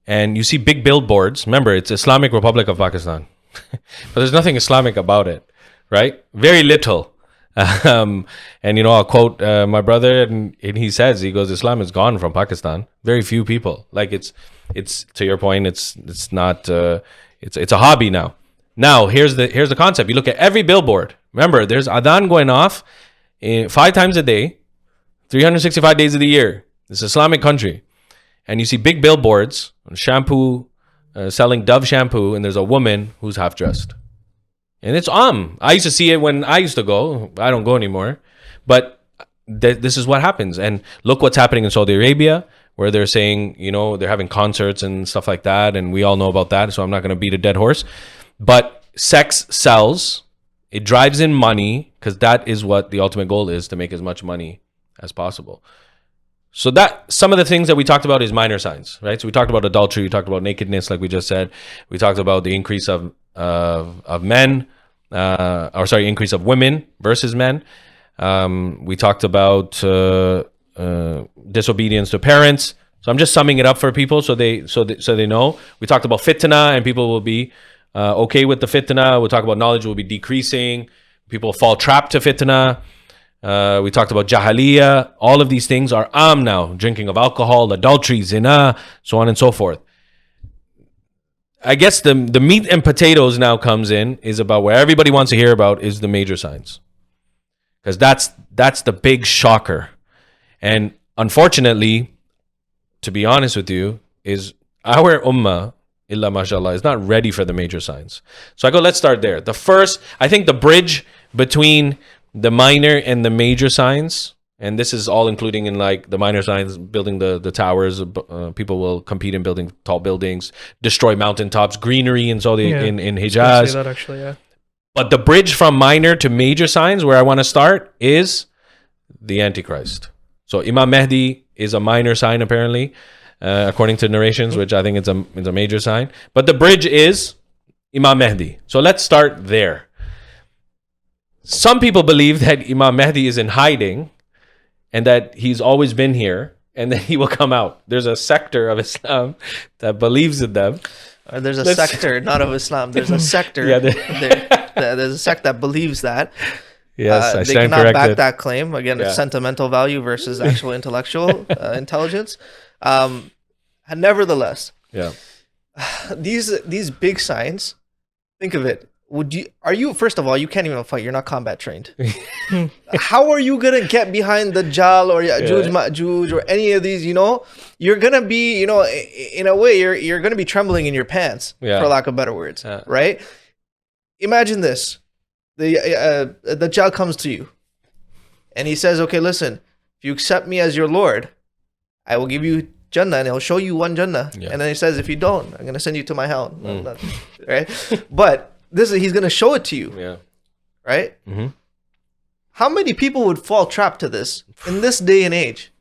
and you see big billboards. Remember, it's Islamic Republic of Pakistan, but there's nothing Islamic about it, right? Very little. And I'll quote my brother, and he says, Islam is gone from Pakistan. Very few people. Like it's to your point, it's not it's a hobby now. Now here's the concept. You look at every billboard. Remember, there's adhan going off 5 times a day, 365 days of the year. It's an Islamic country. And you see big billboards, shampoo, selling Dove shampoo, and there's a woman who's half dressed. And it's I used to see it when I used to go. I don't go anymore. But this is what happens. And look what's happening in Saudi Arabia, where they're saying, they're having concerts and stuff like that. And we all know about that, so I'm not going to beat a dead horse. But sex sells. It drives in money, because that is what the ultimate goal is, to make as much money as possible. So that some of the things that we talked about is minor signs, right? So we talked about adultery, we talked about nakedness, like we just said. We talked about the increase of men, increase of women versus men. We talked about disobedience to parents. So I'm just summing it up for people so they know. We talked about fitna, and people will be okay with the fitna. We'll talk about knowledge will be decreasing. People fall trapped to fitna. We talked about jahiliyyah. All of these things are now. Drinking of alcohol, adultery, zina, so on and so forth. I guess the meat and potatoes now comes in, is about where everybody wants to hear about is the major signs. Because that's the big shocker. And unfortunately, to be honest with you, is our ummah, illa mashallah, is not ready for the major signs. So let's start there. I think the bridge between the minor and the major signs, and this is all including in like the minor signs, building the towers, people will compete in building tall buildings, destroy mountaintops, greenery in Saudi, in Hijaz. Say that actually, yeah. But the bridge from minor to major signs, where I want to start, is the Antichrist. So Imam Mahdi is a minor sign, apparently, according to narrations, which I think it's a major sign. But the bridge is Imam Mahdi. So let's start there. Some people believe that Imam Mahdi is in hiding and that he's always been here and that he will come out. There's a sector of Islam that believes in them. There's a sector, not of Islam. There's a sector. There's a sect that believes that. Yes, I they stand cannot corrected. back that claim. Again, it's sentimental value versus actual intellectual intelligence. And nevertheless, these big signs, think of it. First of all, you can't even fight. You're not combat trained. How are you going to get behind the Dajjal or Ya'juj, Ma'juj or any of these, you're going to be, in a way, you're going to be trembling in your pants, for lack of better words, right? Imagine this. The Dajjal comes to you and he says, okay, listen, if you accept me as your Lord, I will give you Jannah, and he'll show you one Jannah. And then he says, if you don't, I'm going to send you to my hell. Right? But he's going to show it to you. Right? Mm-hmm. How many people would fall trapped to this in this day and age?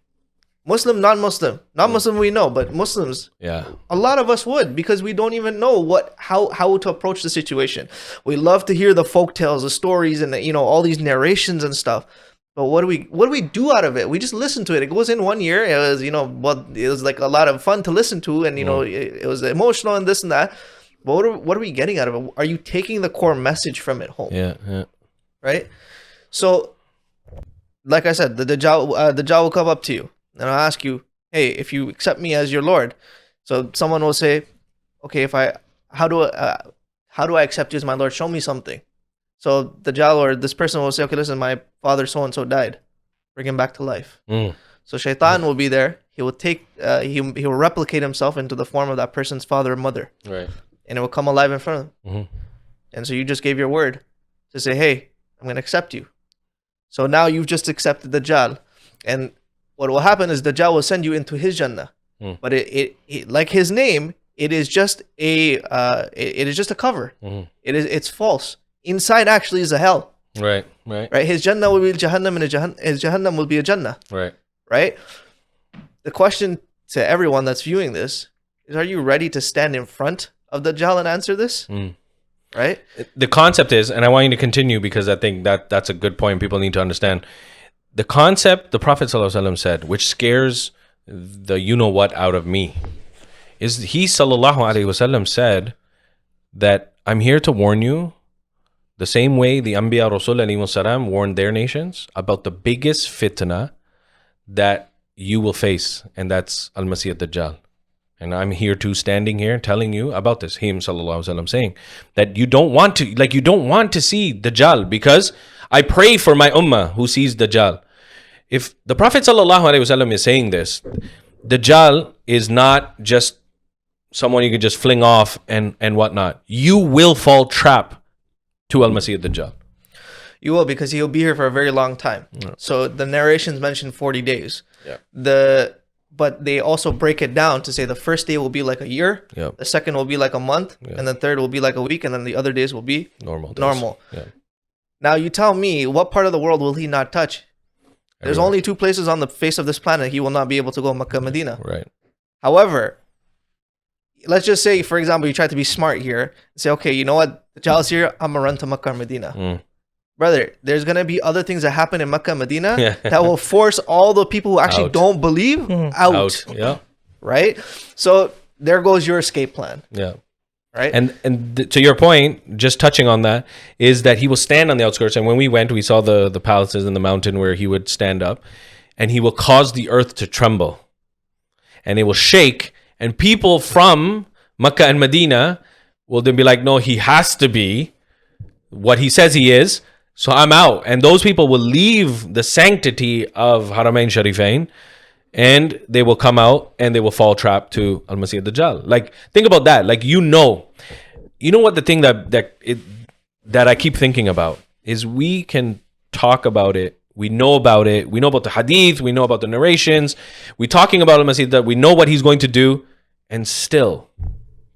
Muslim, non-Muslim. Non-Muslim we know, but Muslims, a lot of us would, because we don't even know how to approach the situation. We love to hear the folk tales, the stories, and all these narrations and stuff. But what do we do out of it? We just listen to it. It goes in 1 year. It was it was like a lot of fun to listen to, and it was emotional and this and that. But what are we getting out of it? Are you taking the core message from it home? Yeah. Right? So, like I said, the Dajjal will come up to you and I'll ask you, hey, if you accept me as your Lord. So someone will say, okay, how do I accept you as my Lord? Show me something. So the Dajjal or this person will say, okay, listen, my father so-and-so died. Bring him back to life. So Shaitan will be there. He will he will replicate himself into the form of that person's father or mother. Right. And it will come alive in front of him. Mm-hmm. And so you just gave your word to say, hey, I'm going to accept you. So now you've just accepted the Dajjal. And what will happen is the Dajjal will send you into his Jannah. But it like his name, it is just a cover. It's false. Inside actually is a hell. Right. His Jannah will be Jahannam, and his Jahannam will be a Jannah. Right. The question to everyone that's viewing this is, are you ready to stand in front of the Dajjal and answer this? Right. The concept is, and I want you to continue because I think that's a good point. People need to understand the concept. The Prophet ﷺ said, which scares the what out of me, is he ﷺ said that I'm here to warn you the same way the Anbiya Rasul ﷺ warned their nations about the biggest fitna that you will face, and that's Al-Masih ad-Dajjal. And I'm here too, standing here, telling you about this. Him, sallallahu alaihi wasallam, saying that you don't want to see Dajjal, because I pray for my ummah who sees Dajjal. If the Prophet sallallahu alaihi wasallam is saying this, Dajjal is not just someone you could just fling off and whatnot. You will fall trap to Al-Masih ad-Dajjal. You will, because he'll be here for a very long time. So the narrations mention 40 days. But they also break it down to say the first day will be like a year, the second will be like a month, and the third will be like a week, and then the other days will be normal. Now you tell me, what part of the world will he not touch? There's only 2 places on the face of this planet he will not be able to go, Makkah, Medina. Right. However, let's just say, for example, you try to be smart here and say, okay, you know what? The Dajjal's here. I'm going to run to Makkah, Medina. Brother, there's going to be other things that happen in Makkah, Medina that will force all the people who actually don't believe out. Yeah. Right? So there goes your escape plan. Yeah. Right? And to your point, just touching on that, is that he will stand on the outskirts. And when we went, we saw the palaces in the mountain where he would stand up, and he will cause the earth to tremble, and it will shake. And people from Makkah and Medina will then be like, no, he has to be what he says he is, so I'm out. And those people will leave the sanctity of Haramain Sharifain, and they will come out and they will fall trap to Al-Masih Dajjal. Like, think about that. Like, you know what the thing that I keep thinking about is, we can talk about it. We know about it. We know about the Hadith. We know about the narrations. We're talking about Al-Masih Dajjal. We know what he's going to do. And still,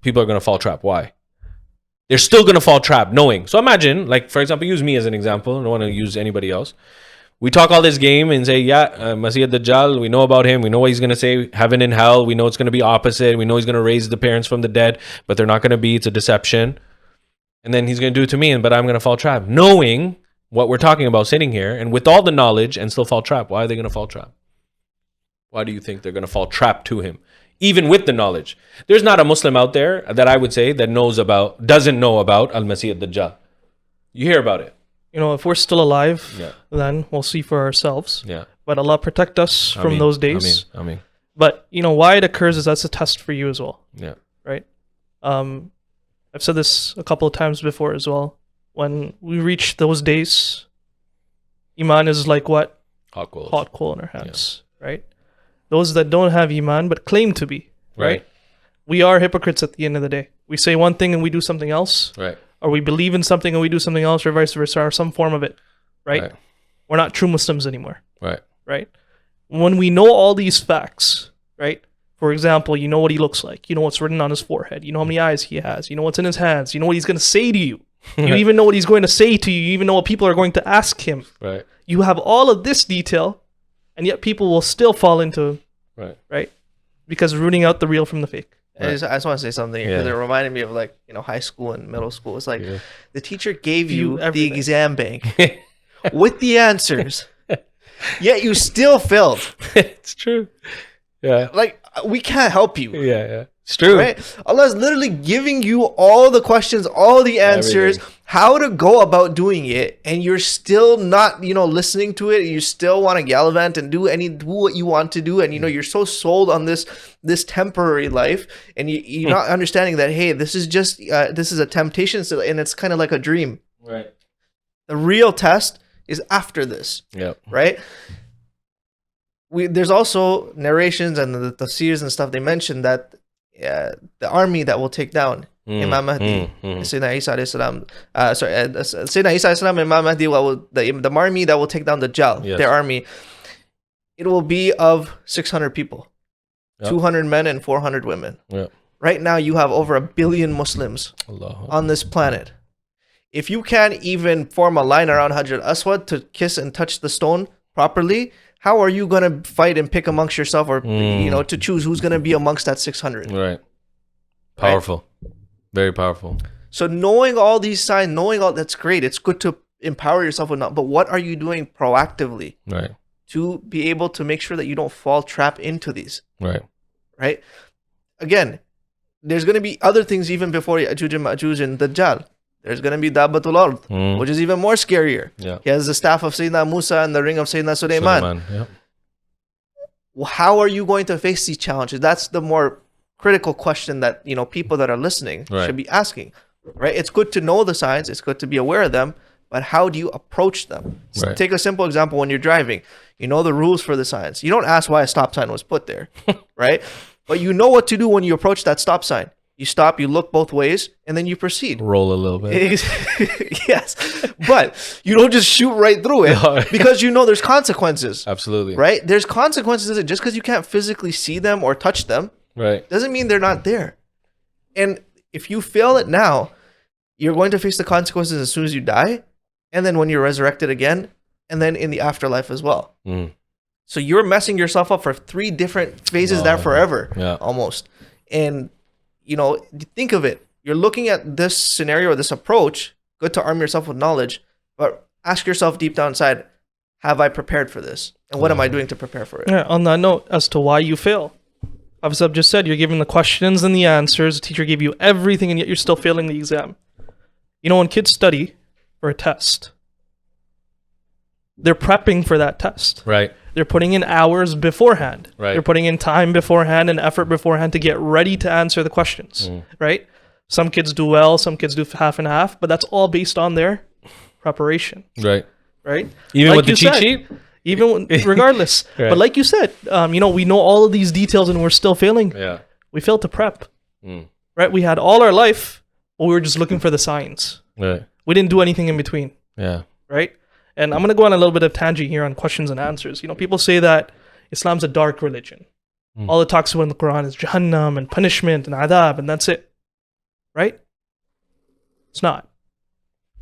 people are going to fall trap. Why? They're still going to fall trap knowing. So imagine, like, for example, use me as an example. I don't want to use anybody else. We talk all this game and say, Masih Dajjal, we know about him. We know what he's going to say, heaven and hell. We know it's going to be opposite. We know he's going to raise the parents from the dead, but they're not going to be. It's a deception. And then he's going to do it to me, but I'm going to fall trap. Knowing what we're talking about sitting here, and with all the knowledge, and still fall trap. Why are they going to fall trap? Why do you think they're going to fall trap to him? Even with the knowledge. There's not a Muslim out there that I would say that doesn't know about Al-Masih Dajjal. You hear about it. You know, if we're still alive, then we'll see for ourselves. Yeah. But Allah protect us from those days. I mean. But, you know, why it occurs is that's a test for you as well. Yeah. Right? I've said this a couple of times before as well. When we reach those days, Iman is like what? Hot coal in our hands. Yeah. Right? Those that don't have Iman but claim to be. Right? We are hypocrites at the end of the day. We say one thing and we do something else. Right. Or we believe in something and we do something else, or vice versa, or some form of it, right? We're not true Muslims anymore. Right? When we know all these facts, right? For example, you know what he looks like. You know what's written on his forehead. You know how many eyes he has. You know what's in his hands. You know what he's going to say to you. You even know what he's going to say to you. You even know what people are going to ask him. Right. You have all of this detail, and yet people will still fall into, right? Because rooting out the real from the fake. I just want to say something because it reminded me of, like, you know, high school and middle school. It's like the teacher gave you the exam bank with the answers, yet you still failed. It's true. Yeah. Like, we can't help you. Yeah. It's true. Right? Allah is literally giving you all the questions, all the answers, how to go about doing it, and you're still not, you know, listening to it. You still want to gallivant and do what you want to do, and, you know, you're so sold on this temporary life, and you're not understanding that, hey, this is just this is a temptation, and it's kind of like a dream. Right. The real test is after this. Yep. Right. There's also narrations and the tafsirs and stuff. They mentioned that the army that will take down Imam Mahdi, Sayyidina Isa alayhi salam, Sayyidina Isa alayhi salam and Imam Mahdi, the army that will take down the Dajjal, their army, it will be of 600 people, 200 men and 400 women. Right now, you have over 1 billion Muslims on this planet. If you can't even form a line around Hajar al-Aswad to kiss and touch the stone properly, how are you going to fight and pick amongst yourself, or you know, to choose who's going to be amongst that 600? Right. Powerful. Right? Very powerful. So knowing all these signs, knowing all that's great. It's good to empower yourself with but what are you doing proactively to be able to make sure that you don't fall trap into these? Right. Again, there's going to be other things even before Ya'juj and Ma'juj and Dajjal. There's going to be Dabbatul Ard, which is even more scarier. He has the staff of Sayyidina Musa and the ring of Sayyidina Sulaiman. How are you going to face these challenges? That's the more critical question that, you know, people that are listening should be asking. Right? It's good to know the signs. It's good to be aware of them. But how do you approach them? So take a simple example. When you're driving, you know the rules for the signs. You don't ask why a stop sign was put there. Right? But you know what to do when you approach that stop sign. You stop, you look both ways, and then you proceed. Roll a little bit. Yes. But you don't just shoot right through it because you know there's consequences. Absolutely. Right? There's consequences. Just because you can't physically see them or touch them doesn't mean they're not there. And if you fail it now, you're going to face the consequences as soon as you die. And then when you're resurrected again, and then in the afterlife as well. Mm. So you're messing yourself up for 3 different phases there forever, almost. And, think of it. You're looking at this scenario or this approach, good to arm yourself with knowledge, but ask yourself deep down inside, have I prepared for this? And what am I doing to prepare for it? Yeah, on that note, as to why you fail. Hafiz just said, you're giving the questions and the answers. The teacher gave you everything, and yet you're still failing the exam. When kids study for a test, they're prepping for that test. Right. They're putting in hours beforehand. Right. They're putting in time beforehand and effort beforehand to get ready to answer the questions. Right? Some kids do well, some kids do half and half, but that's all based on their preparation. Right. Right? Even like with the cheat sheet? Even regardless. Right. But like you said, we know all of these details and we're still failing. Yeah. We failed to prep. Right? We had all our life, but we were just looking for the signs. Right. We didn't do anything in between. Yeah. Right? And I'm going to go on a little bit of tangent here on questions and answers. People say that Islam's a dark religion. All it talks about in the Quran is Jahannam and punishment and adab, and that's it. Right? It's not.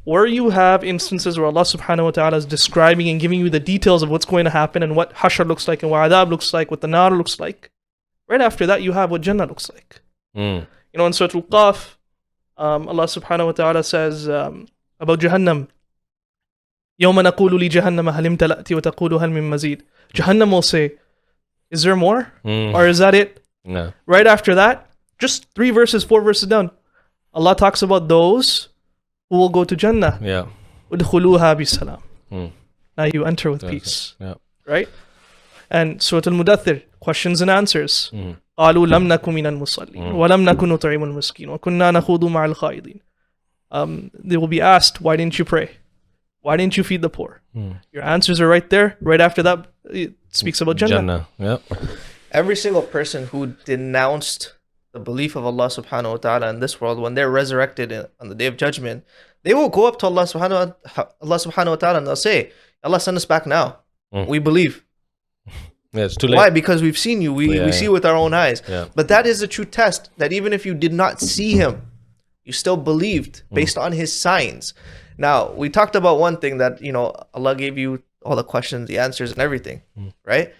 Where you have instances where Allah subhanahu wa ta'ala is describing and giving you the details of what's going to happen and what Hashr looks like and what adab looks like, what the nar looks like. Right after that, you have what Jannah looks like. In Surah Al-Qaf, Allah subhanahu wa ta'ala says about Jahannam, يَوْمَ نَقُولُ لِجَهَنَّمَ هَلِ امْتَلَأْتِ وَتَقُولُ هَلْ مِن مَزِيدٍ. Jahannam will say, is there more? Or is that it? No. Right after that, just 4 verses down, Allah talks about those who will go to Jannah. Yeah. وَدْخُلُوهَا بِسَلَامٍ. Now you enter with peace. Yeah. Right? And Surah Al-Mudaththir, questions and answers. قَالُوا لَمْ نَكُ مِنَ الْمُصَلِّينَ وَلَمْ نَكُ نُطْعِمُ الْمِسْكِينَ وَكُنَّا نَخُوضُ مَعَ الْخَائِضِينَ. They will be asked, why didn't you pray? Why didn't you feed the poor? Your answers are right there. Right after that, it speaks about Jannah. Yep. Every single person who denounced the belief of Allah subhanahu wa ta'ala in this world, when they're resurrected on the day of judgment, they will go up to Allah subhanahu wa ta'ala and they'll say, Allah, send us back now. We believe. Yeah, it's too late. Why? Because we've seen you. We see with our own eyes. Yeah. But that is a true test, that even if you did not see him, you still believed based on his signs. Now, we talked about one thing that, Allah gave you all the questions, the answers, and everything, right?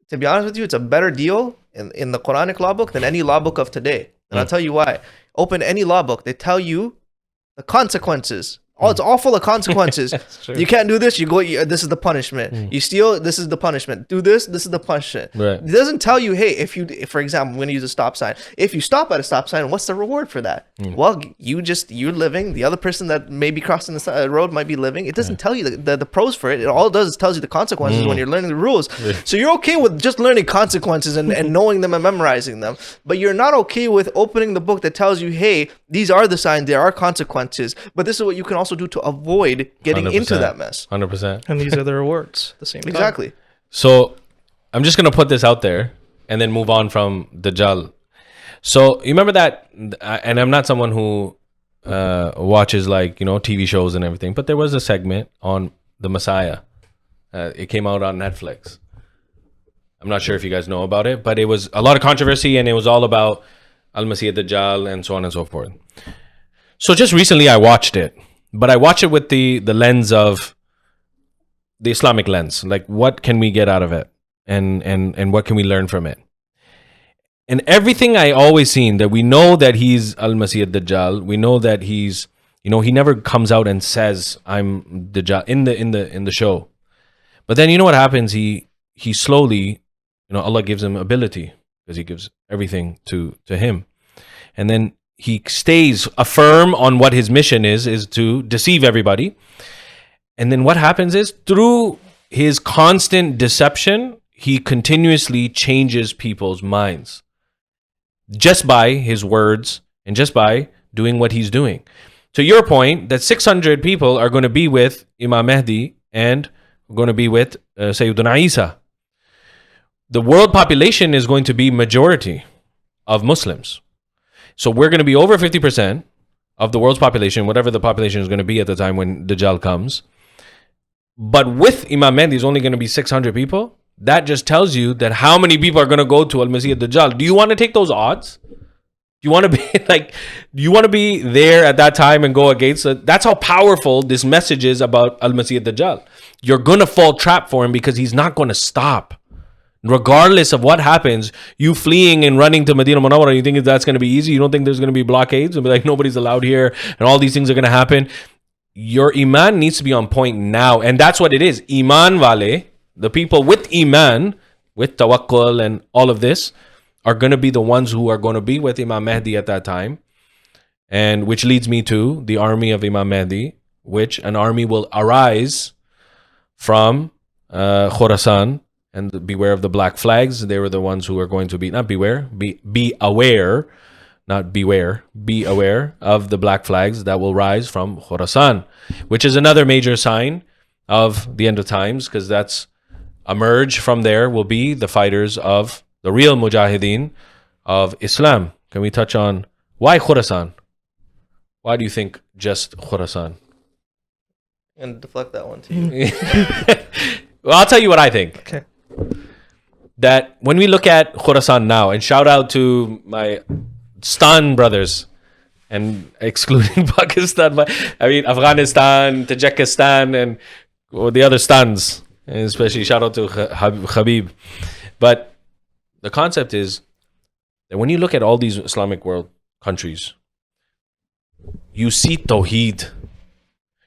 To be honest with you, it's a better deal in the Quranic law book than any law book of today. And I'll tell you why. Open any law book, they tell you the consequences. It's all full of consequences. You can't do this, this is the punishment. You steal, this is the punishment. Do this is the punishment. Right. It doesn't tell you, hey, for example, I'm going to use a stop sign. If you stop at a stop sign, what's the reward for that? Well, you're living. The other person that may be crossing the road might be living. It doesn't tell you the pros for it. It all it does is tells you the consequences when you're learning the rules. So you're okay with just learning consequences and knowing them and memorizing them. But you're not okay with opening the book that tells you, hey, these are the signs, there are consequences. But this is what you can also do to avoid getting 100%. into that mess. 100%. And these are the rewards at the same time. Exactly. So I'm just going to put this out there and then move on from Dajjal. So you remember that, and I'm not someone who watches TV shows and everything, but there was a segment on the Messiah. It came out on Netflix. I'm not sure if you guys know about it, but it was a lot of controversy and it was all about Al-Masih Dajjal and so on and so forth. So just recently I watched it, but I watched it with the lens of the Islamic lens. Like, what can we get out of it? And what can we learn from it? And everything I always seen, that we know that he's Al-Masih Dajjal. We know that he's, he never comes out and says, I'm Dajjal in the show. But then you know what happens? He slowly, Allah gives him ability because he gives everything to him. And then he stays firm on what his mission is to deceive everybody. And then what happens is, through his constant deception, he continuously changes people's minds just by his words and just by doing what he's doing. To your point, that 600 people are going to be with Imam Mahdi and going to be with Sayyidina Isa. The world population is going to be majority of Muslims. So we're going to be over 50% of the world's population, whatever the population is going to be at the time when Dajjal comes. But with Imam Mahdi, is only going to be 600 people. That just tells you that how many people are going to go to Al-Masih Dajjal. Do you want to take those odds? Do you want to be like, do you want to be there at that time and go against it? That's how powerful this message is about Al-Masih ad-Dajjal. You're going to fall trap for him because he's not going to stop. Regardless of what happens, you fleeing and running to Medina Munawwara, you think that's going to be easy? You don't think there's going to be blockades and be like, nobody's allowed here and all these things are going to happen? Your iman needs to be on point now. And that's what it is. Iman wale, the people with iman, with tawakkul and all of this, are going to be the ones who are going to be with Imam Mahdi at that time. And which leads me to the army of Imam Mahdi, which an army will arise from Khorasan. And beware of the black flags. They were the ones who are going to be, not beware, be aware, not beware, be aware of the black flags that will rise from Khorasan, which is another major sign of the end of times, because that's emerge from there will be the fighters of the real mujahideen of Islam. Can we touch on why Khorasan? Why do you think just Khorasan? And deflect that one to you. Well, I'll tell you what I think. Okay. That when we look at Khorasan now, and shout out to my Stan brothers, and excluding Pakistan, I mean Afghanistan, Tajikistan, and the other stans, and especially shout out to Habib. But the concept is that when you look at all these Islamic world countries, you see Tawheed.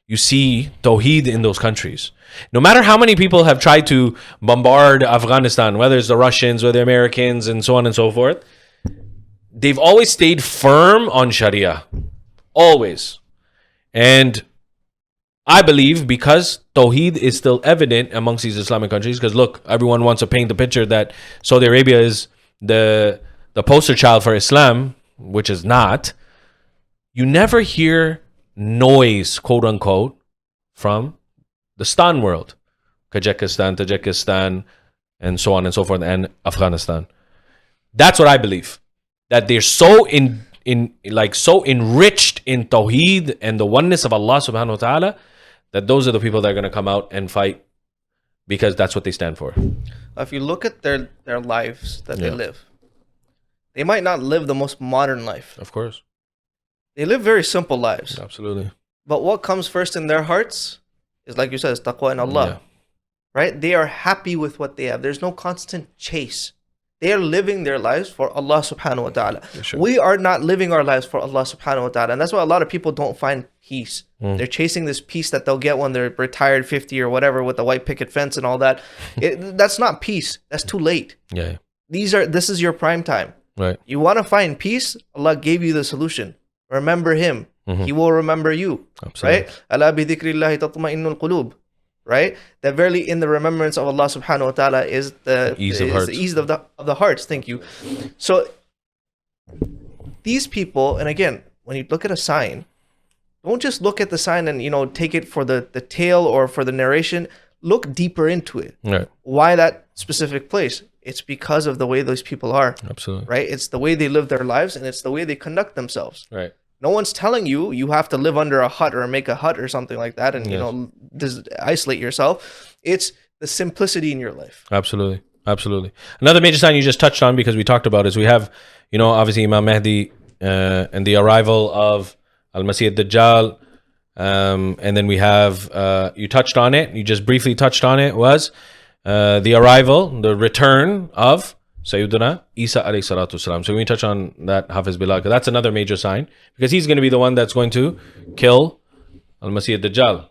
You see Tawheed in those countries. No matter how many people have tried to bombard Afghanistan, whether it's the Russians or the Americans and so on and so forth, they've always stayed firm on Sharia. Always. And I believe because Tawheed is still evident amongst these Islamic countries, because look, everyone wants to paint the picture that Saudi Arabia is the poster child for Islam, which is not. You never hear noise, quote unquote, from the Stan world, Kazakhstan, Tajikistan, and so on and so forth, and Afghanistan. That's what I believe. That they're so so enriched in Tawheed and the oneness of Allah subhanahu wa ta'ala, that those are the people that are going to come out and fight because that's what they stand for. If you look at their lives that they live, they might not live the most modern life. Of course. They live very simple lives. Absolutely. But what comes first in their hearts is, like you said, is taqwa in Allah. Yeah. Right? They are happy with what they have. There's no constant chase. They are living their lives for Allah subhanahu wa ta'ala. Sure. We are not living our lives for Allah subhanahu wa ta'ala. And that's why a lot of people don't find peace. They're chasing this peace that they'll get when they're retired 50 or whatever with the white picket fence and all that. That's not peace. That's too late. Yeah. This is your prime time. Right. You want to find peace? Allah gave you the solution. Remember Him. He will remember you. Absolutely. Right? Ala bi dhikrillahi tatma'innul qulub. Right? That verily in the remembrance of Allah subhanahu wa ta'ala is the ease of the hearts. Thank you. So these people, and again, when you look at a sign, don't just look at the sign and take it for the tale or for the narration. Look deeper into it. Right. Why that specific place? It's because of the way those people are. Absolutely. Right? It's the way they live their lives, and it's the way they conduct themselves. Right. No one's telling you have to live under a hut or make a hut or something like that and isolate yourself. It's the simplicity in your life. Absolutely. Absolutely. Another major sign you just touched on, because we talked about, is we have, obviously Imam Mahdi and the arrival of Al-Masih ad-Dajjal. And then we have, you touched on it, you just briefly touched on it, was the arrival, the return of Sayyidina Isa alayhi salatu wasalam. So when we touch on that, Hafiz Bilal, because that's another major sign, because he's going to be the one that's going to kill Al-Masih ad-Dajjal.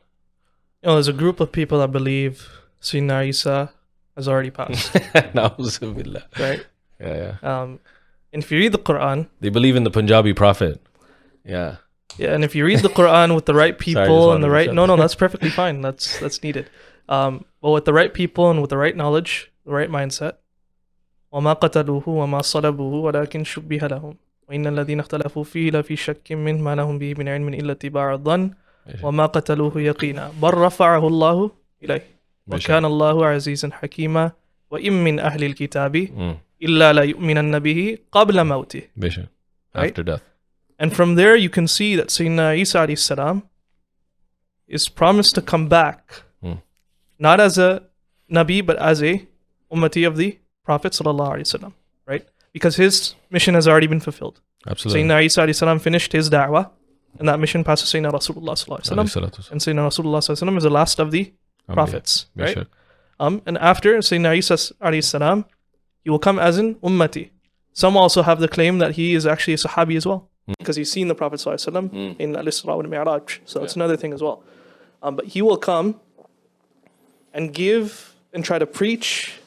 There's a group of people that believe Sayyidina Isa has already passed. Na'udhu billah. Right? Yeah. And if you read the Quran, they believe in the Punjabi prophet. Yeah. Yeah, and if you read the Quran with the right people and the right... No, that's perfectly fine. That's needed. But with the right people and with the right knowledge, the right mindset, وَمَا قَتَلُوهُ وَمَا صَلَبُوهُ وَلَكِنْ شُبِّهَ لَهُمْ وَإِنَّ الَّذِينَ اخْتَلَفُوا فِيهِ لَفِي شَكٍّ مِّنْهُ مَا لَهُمْ بِهِ مِنْ عِلْمٍ إِلَّا اتِّبَاعَ الظَّنِّ وَمَا قَتَلُوهُ يَقِينًا بَلْ رَفَعَهُ اللَّهُ إِلَيْهِ وَكَانَ اللَّهُ عَزِيزًا حَكِيمًا وَإِن مِّنْ أَهْلِ الْكِتَابِ إِلَّا لَيُؤْمِنَنَّ بِهِ قَبْلَ مَوْتِهِ. After death. And from there you can see that Sayyidina Isa alayhi salam is promised to come back, not as a Nabi, but as a Ummati of the Prophet sallallahu alaihi wasallam, right? Because his mission has already been fulfilled. Absolutely. Sayyidina Isa alayhi salam finished his da'wah, and that mission passed to Sayyidina Rasulullah sallallahu alaihi wasallam. Alayhi salatu And Sayyidina Rasulullah sallallahu alaihi wasallam is the last of the wasalam. prophets, right? Bishak. And after Sayyidina Isa alayhi salam, he will come as an ummati. Some also have the claim that he is actually a sahabi as well, because he's seen the Prophet sallallahu alaihi wasallam in Al-Isra wal Mi'raj. So it's another thing as well. But he will come and give and try to preach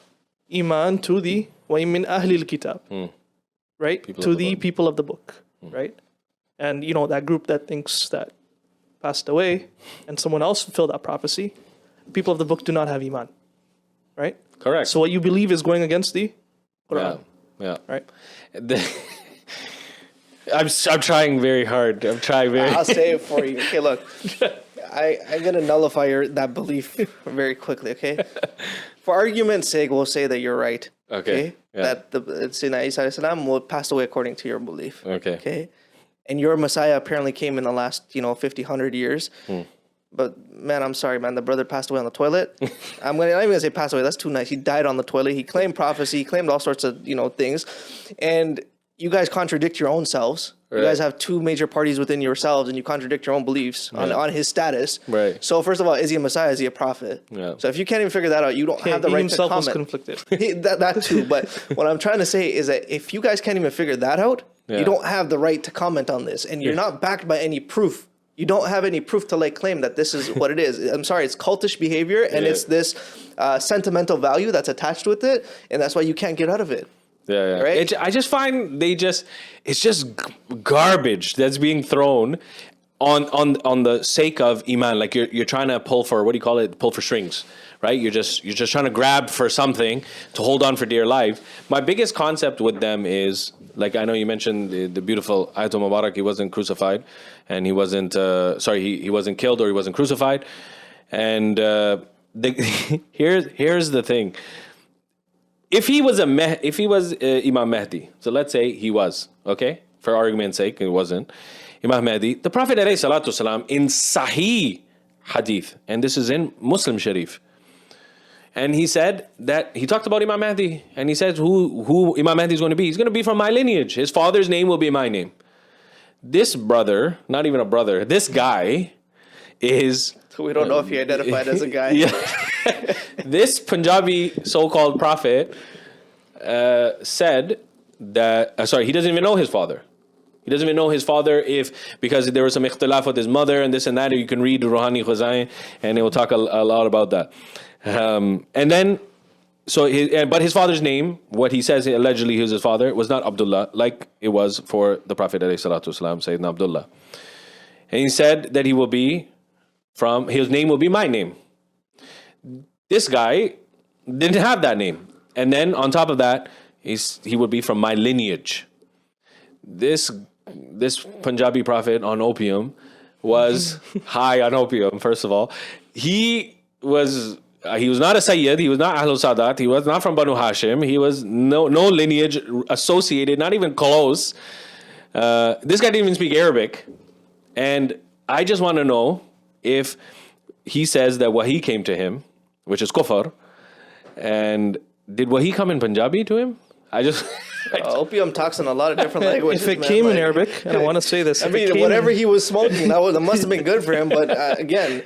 iman to the وَإِن مِّنْ أَهْلِ الْكِتَابِ, right? To the people of the book, right? And you know, that group that thinks that passed away and someone else fulfilled that prophecy, people of the book do not have iman, right? Correct. So what you believe is going against the Quran, Yeah. right? I'm trying very hard. I'm trying very. I'll say it for you. Okay, look, I'm gonna nullify that belief very quickly. Okay, for argument's sake, we'll say that you're right. Okay. Yeah. That the Sayyidina Isa alayhi salam will pass away according to your belief. Okay. Okay, and your Messiah apparently came in the last 50, 100 years. But man, I'm sorry, man. The brother passed away on the toilet. I'm not even gonna say passed away. That's too nice. He died on the toilet. He claimed prophecy. He claimed all sorts of things, and you guys contradict your own selves. Right. You guys have two major parties within yourselves, and you contradict your own beliefs on his status. Right. So first of all, is he a Messiah? Is he a prophet? Yeah. So if you can't even figure that out, you don't have the He right to himself was comment. conflicted. that too. But what I'm trying to say is that if you guys can't even figure that out, Yeah. you don't have the right to comment on this, and you're not backed by any proof. You don't have any proof to claim that this is what it is. I'm sorry, it's cultish behavior, and it's this sentimental value that's attached with it, and that's why you can't get out of it. Yeah. Right? I just find it's just garbage that's being thrown on the sake of iman. Like you're trying to pull for, what do you call it? Pull for strings, right? You're just trying to grab for something to hold on for dear life. My biggest concept with them is, like, I know you mentioned the beautiful Ayatul Mubarak. He wasn't crucified, and he wasn't he wasn't killed, or he wasn't crucified. And here's the thing. If he was Imam Mahdi, so let's say he was, okay, for argument's sake, it wasn't Imam Mahdi. The Prophet ﷺ in Sahih Hadith, and this is in Muslim Sharif, and he said that he talked about Imam Mahdi, and he says who Imam Mahdi is going to be. He's going to be from my lineage. His father's name will be my name. This brother, not even a brother, this guy is. We don't know if he identified as a guy. Yeah. This Punjabi so-called prophet said that, he doesn't even know his father. He doesn't even know his father because there was some ikhtilaf with his mother and this and that. You can read Ruhani Khuzain, and it will talk a lot about that. And then, but his father's name, what he says allegedly he was his father, was not Abdullah, like it was for the Prophet ﷺ, Sayyidina Abdullah. And he said that he will be his name will be my name. This guy didn't have that name. And then on top of that, he would be from my lineage. This Punjabi prophet on opium was high on opium, first of all. He was not a Sayyid, he was not Ahlul Sadat, he was not from Banu Hashim, he was no lineage associated, not even close. This guy didn't even speak Arabic. And I just want to know if he says that Wahi came to him, which is kufr, and did Wahi come in Punjabi to him? Opium talks in a lot of different languages. If it came in Arabic, and I want to say this, whatever he was smoking, that must have been good for him. But again,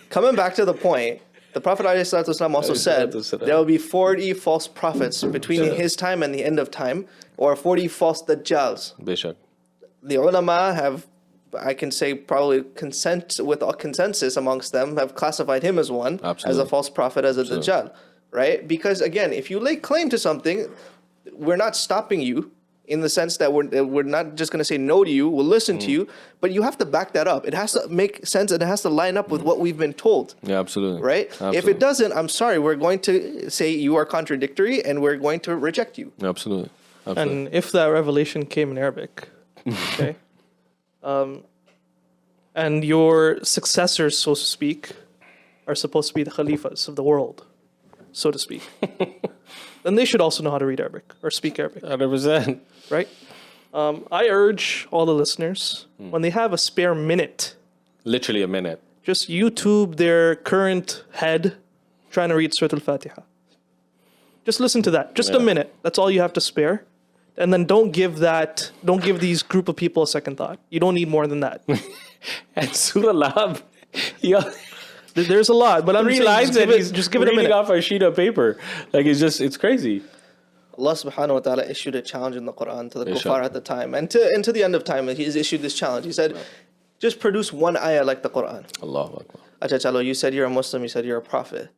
coming back to the point, the Prophet ﷺ also said there will be 40 false prophets between his time and the end of time, or 40 false dajjals. Bishak. The ulama have, I can say probably consensus amongst them, have classified him as one, as a false prophet, as a dajjal, right? Because again, if you lay claim to something, we're not stopping you in the sense that we're not just going to say no to you, we'll listen to you, but you have to back that up. It has to make sense, and it has to line up with what we've been told. Yeah, absolutely. Right? Absolutely. If it doesn't, I'm sorry, we're going to say you are contradictory, and we're going to reject you. Absolutely. And if that revelation came in Arabic, okay, and your successors, so to speak, are supposed to be the Khalifas of the world, so to speak, then they should also know how to read Arabic or speak Arabic. 100%. Right? I urge all the listeners, when they have a spare minute, Literally a minute. just YouTube their current head trying to read Surah Al-Fatiha. Just listen to that. Just a minute. That's all you have to spare. And then don't give these group of people a second thought. You don't need more than that. And Surah Lahab, yeah. There's a lot, but I'm 3 saying lines and he's just give it a reading minute. off a sheet of paper. Like, it's crazy. Allah subhanahu wa ta'ala issued a challenge in the Quran to the kuffar at the time. And to the end of time, He's issued this challenge. He said, just produce one ayah like the Quran. Allahu Akbar. Acha chalo, you said you're a Muslim, you said you're a prophet.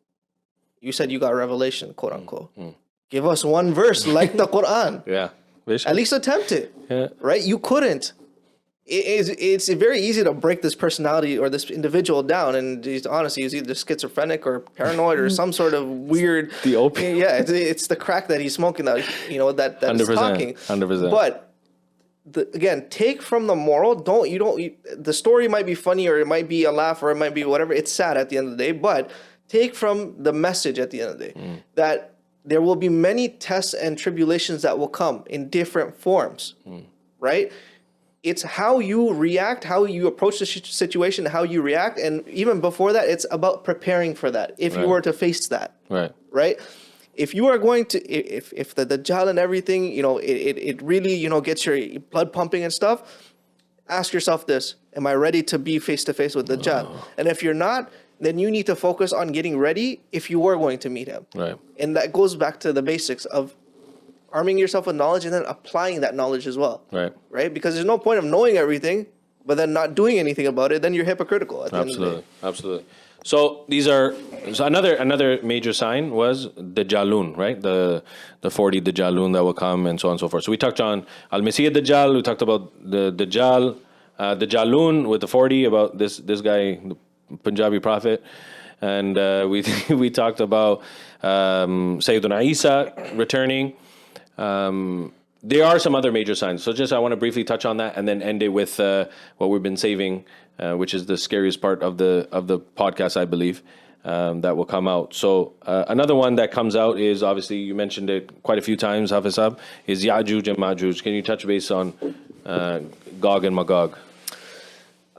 You said you got revelation, quote unquote. Give us one verse like the Quran. Yeah. At least attempt it. Yeah. Right? You couldn't. It's very easy to break this personality or this individual down, and honestly, he's either schizophrenic or paranoid or some sort of weird. The opium. Yeah, it's the crack that he's smoking that that is talking. 100%. But again, take from the moral. The story might be funny or it might be a laugh or it might be whatever. It's sad at the end of the day, but take from the message at the end of the day that there will be many tests and tribulations that will come in different forms, right? It's how you react, how you approach the situation, how you react. And even before that, it's about preparing for that. If you were to face that, right? If you are going to, if the Dajjal and everything, it really, gets your blood pumping and stuff, ask yourself this: am I ready to be face to face with Dajjal? And if you're not, then you need to focus on getting ready if you were going to meet him. Right. And that goes back to the basics of arming yourself with knowledge and then applying that knowledge as well. Right? Because there's no point of knowing everything, but then not doing anything about it, then you're hypocritical at the end of the day. Absolutely. So another major sign was the Dajjalun, right? The 40 Dajjalun that will come and so on and so forth. So we touched on Al-Masih Dajjal, we talked about the Dajjal, Dajjalun with the 40, about this guy, the Punjabi prophet. And we talked about Sayyidina Isa returning. There are some other major signs. So I want to briefly touch on that and then end it with what we've been saving, which is the scariest part of the podcast, I believe, that will come out. So another one that comes out is, obviously, you mentioned it quite a few times, Hafiz, is Ya'juj and Ma'juj. Can you touch base on Gog and Magog?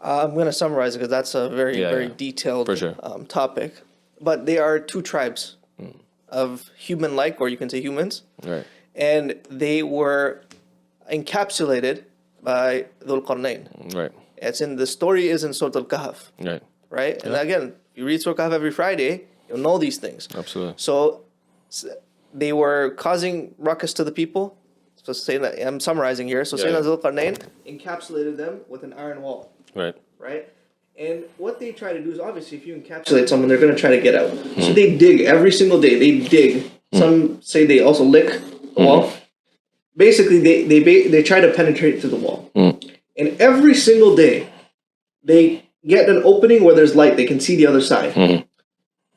I'm going to summarize it because that's a very detailed topic. But they are two tribes of human-like, or you can say humans. Right. And they were encapsulated by Dhul Qarnayn. Right. The story is in Surah Al-Kahf. Right. And again, you read Surah Al-Kahf every Friday, you'll know these things. Absolutely. So they were causing ruckus to the people. So I'm summarizing here. So Sayyidina Dhul Qarnayn encapsulated them with an iron wall. Right. And what they try to do is, obviously, if you encapsulate someone, they're going to try to get out. So they dig every single day. They dig. Some say they also lick the wall. Basically, they try to penetrate through the wall. And every single day, they get an opening where there's light. They can see the other side.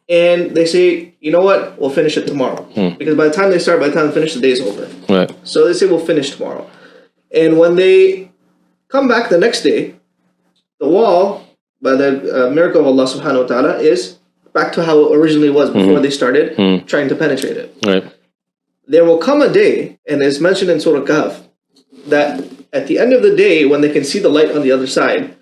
And they say, you know what? We'll finish it tomorrow. Because by the time they finish, the day's over. Right. So they say, we'll finish tomorrow. And when they come back the next day, the wall, by the miracle of Allah subhanahu wa ta'ala, is back to how it originally was before they started trying to penetrate it. Right. There will come a day, and it's mentioned in Surah Kahf, that at the end of the day, when they can see the light on the other side,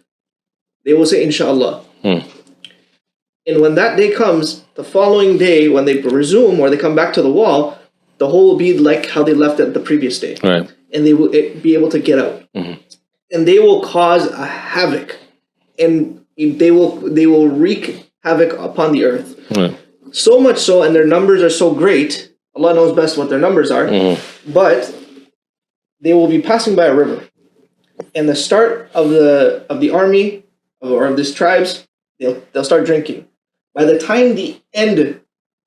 they will say, Inshallah. And when that day comes, the following day, when they resume or they come back to the wall, the hole will be like how they left it the previous day. Right. And they will be able to get out. And they will cause a havoc. And they will wreak havoc upon the earth. Right. So much so, and their numbers are so great, Allah knows best what their numbers are, but they will be passing by a river. And the start of the army, or of these tribes, they'll start drinking. By the time the end,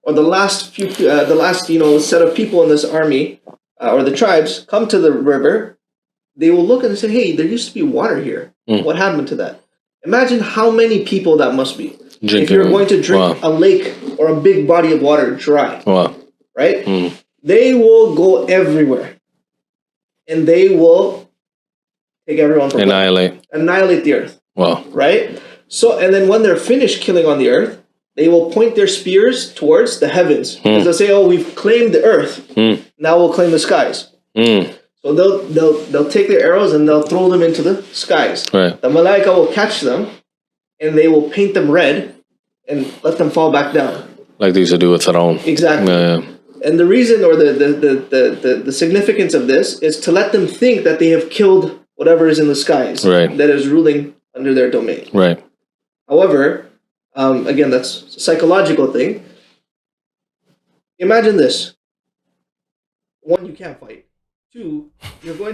or the last set of people in this army, or the tribes, come to the river, they will look and say, hey, there used to be water here. What happened to that? Imagine how many people that must be. Drinking. If you're going to drink a lake or a big body of water dry, right? They will go everywhere. And they will take everyone for annihilate the earth. Right? So, and then when they're finished killing on the earth, they will point their spears towards the heavens. Because they'll say, oh, we've claimed the earth. Now we'll claim the skies. So they'll take their arrows and they'll throw them into the skies. Right. The malaika will catch them and they will paint them red and let them fall back down. Like they used to do with Pharaoh. Exactly. And the reason or the significance of this is to let them think that they have killed whatever is in the skies that is ruling under their domain. Right. However, again, that's a psychological thing. Imagine this. One, you can't fight. Two, you're going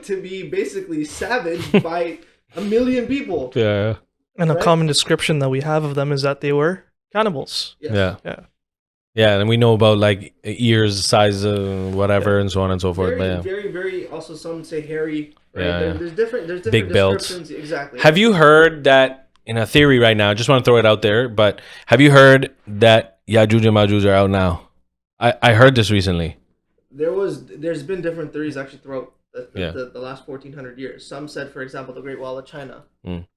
to be basically savaged by 1 million people. Yeah. And a common description that we have of them is that they were cannibals. Yes. Yeah, and we know about like ears, size, whatever, and so on and so forth. Very. Also, some say hairy. Right? Yeah, There's different big belts. Exactly. Have you heard that in a theory right now? Just want to throw it out there, but have you heard that Ya'juj and Ma'juj are out now? I heard this recently. There's been different theories actually throughout the last 1400 years. Some said, for example, the Great Wall of China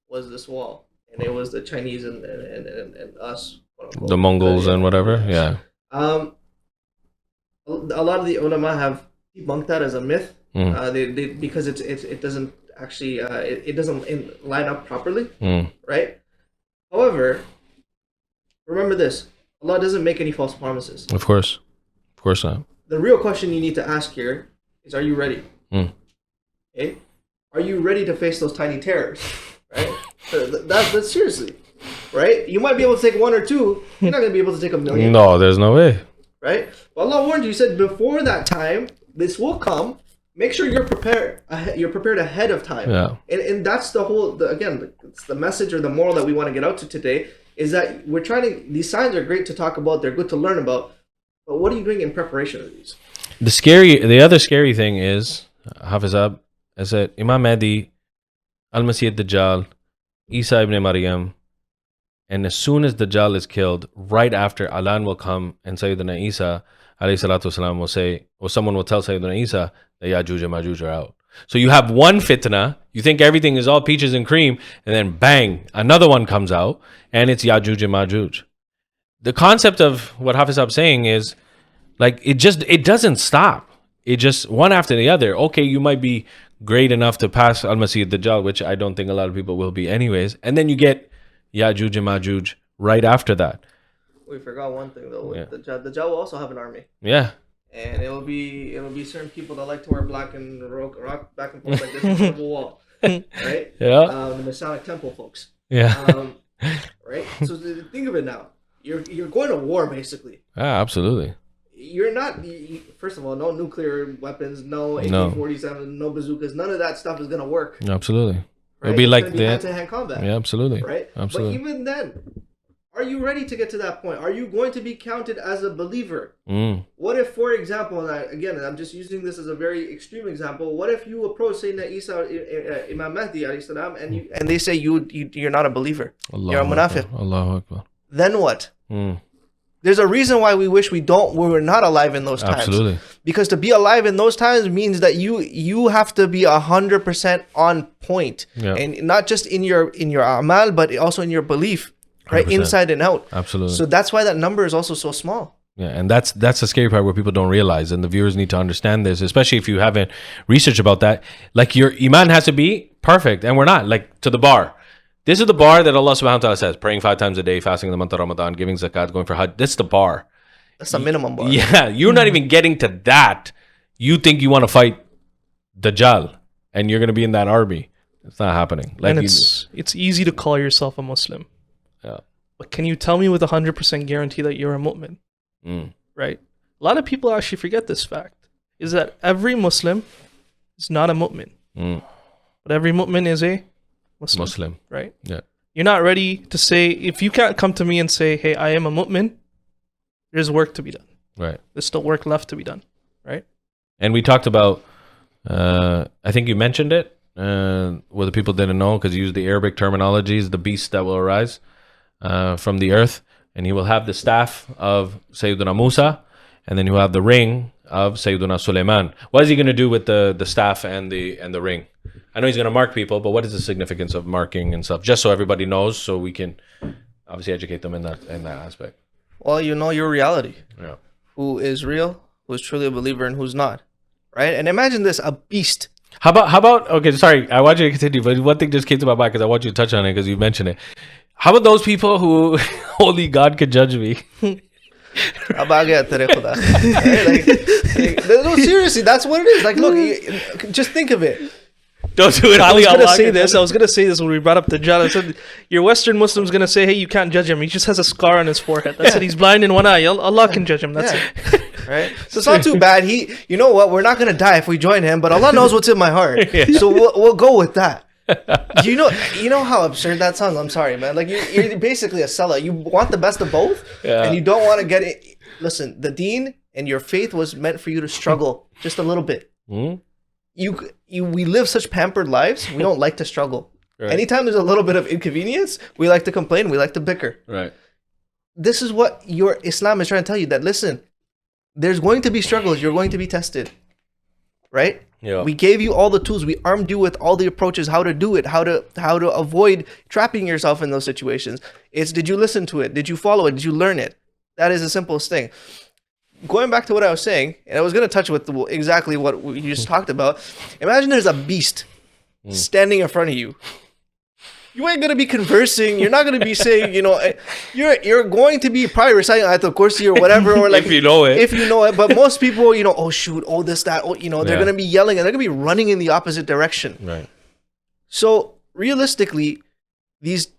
was this wall, and it was the Chinese and us. The Mongols and whatever, yeah. A lot of the ulama have debunked that as a myth, because it doesn't actually it doesn't line up properly, right? However, remember this: Allah doesn't make any false promises. Of course not. The real question you need to ask here is: are you ready? Okay, are you ready to face those tiny terrors? Right? That's seriously. Right? You might be able to take 1 or 2. You're not going to be able to take 1 million. No, there's no way. Right? Well, Allah warned you. He said, before that time, this will come. Make sure you're prepared. You're prepared ahead of time. Yeah. And that's again, it's the message or the moral that we want to get out to today is that we're trying to. These signs are great to talk about. They're good to learn about. But what are you doing in preparation of these? The other scary thing is, Hafiz, is that Imam Mahdi, Al-Masih ad-Dajjal, Isa ibn Maryam, and as soon as Dajjal is killed, right after, Alan will come and Sayyidina Isa alayhi salatu wasalam will say, or someone will tell Sayyidina Isa that Ya'juj and Ma'juj are out. So you have one fitna, you think everything is all peaches and cream, and then bang, another one comes out, and it's Ya'juj and Ma'juj. The concept of what Hafiz is saying is, like, it doesn't stop. It just, one after the other. Okay, you might be great enough to pass Al-Masih ad-Dajjal, which I don't think a lot of people will be anyways, and then you get Ya'juj and Ma'juj right after that. We forgot one thing though. The Dajjal will also have an army. Yeah. And it'll be certain people that like to wear black and rock back and forth like this in front of a wall. Right? Yeah. The Masonic temple folks. Yeah. Right? So think of it now. You're going to war basically. Ah, absolutely. You're not. First of all, no nuclear weapons, no AK-47, no bazookas. None of that stuff is gonna work. Absolutely. Right? It'll be like hand-to-hand combat. Yeah, absolutely. Right? Absolutely. But even then, are you ready to get to that point? Are you going to be counted as a believer? What if, for example, and I'm just using this as a very extreme example, what if you approach Sayyidina Isa, Imam Mahdi alayhi salam, and they say you're not a believer. You're a munafiq. Allahu Akbar. Then what? There's a reason why we wish we were not alive in those times. Absolutely. Because to be alive in those times means that you have to be 100% on point, and not just in your amal, but also in your belief, right, 100%. Inside and out. Absolutely. So that's why that number is also so small. Yeah, and that's the scary part where people don't realize, and the viewers need to understand this, especially if you haven't researched about that. Like, your iman has to be perfect, and we're not, like, to the bar. This is the bar that Allah subhanahu wa ta'ala says, praying 5 times a day, fasting in the month of Ramadan, giving zakat, going for hajj. This is the bar. That's the minimum bar. Yeah, you're not even getting to that. You think you want to fight Dajjal, and you're going to be in that army. It's not happening. Like, and it's easy to call yourself a Muslim. Yeah. But can you tell me with 100% guarantee that you're a mu'min? Right? A lot of people actually forget this fact, is that every Muslim is not a mu'min. But every mu'min is a Muslim. Right? Yeah. You're not ready to say, if you can't come to me and say, hey, I am a mu'min, there's work to be done. Right. There's still work left to be done. Right? And we talked about, I think you mentioned it, whether people didn't know, because you used the Arabic terminologies, the beast that will arise from the earth, and he will have the staff of Sayyiduna Musa, and then he will have the ring of Sayyiduna Sulaiman. What is he going to do with the staff and the ring? I know he's going to mark people, but what is the significance of marking and stuff? Just so everybody knows, so we can obviously educate them in that aspect. Well, you know your reality. Yeah. Who is real, who is truly a believer, and who's not. Right? And imagine this, a beast. How about, okay, sorry, I want you to continue, but one thing just came to my mind because I want you to touch on it because you mentioned it. How about those people who only God could judge me? अब आ गया तेरे खुदा. No, seriously, that's what it is. Like, look, just think of it. Don't do it. I was gonna say this when we brought up Dajjal. I said your Western Muslim's gonna say, hey, you can't judge him. He just has a scar on his forehead. That's it. He's blind in one eye. Allah can judge him. That's it. Right? So it's not too bad. You know what? We're not gonna die if we join him, but Allah knows what's in my heart. So we'll go with that. You know how absurd that sounds? I'm sorry, man. Like you're basically a seller. You want the best of both, and you don't want to get it. Listen, the deen and your faith was meant for you to struggle just a little bit. We live such pampered lives. We don't like to struggle. Right. Anytime there's a little bit of inconvenience, we like to complain. We like to bicker. Right. This is what your Islam is trying to tell you. That listen, there's going to be struggles. You're going to be tested. Right? Yeah. We gave you all the tools. We armed you with all the approaches, how to do it, how to avoid trapping yourself in those situations. It's did you listen to it? Did you follow it? Did you learn it? That is the simplest thing. Going back to what I was saying, and I was going to touch with exactly what you just talked about. Imagine there's a beast standing in front of you. You ain't going to be conversing. You're not going to be saying, you're going to be probably reciting Ayatul Kursi or whatever. Or like, if you know it. But most people, oh shoot, oh this, that, they're going to be yelling and they're going to be running in the opposite direction. Right. So realistically, these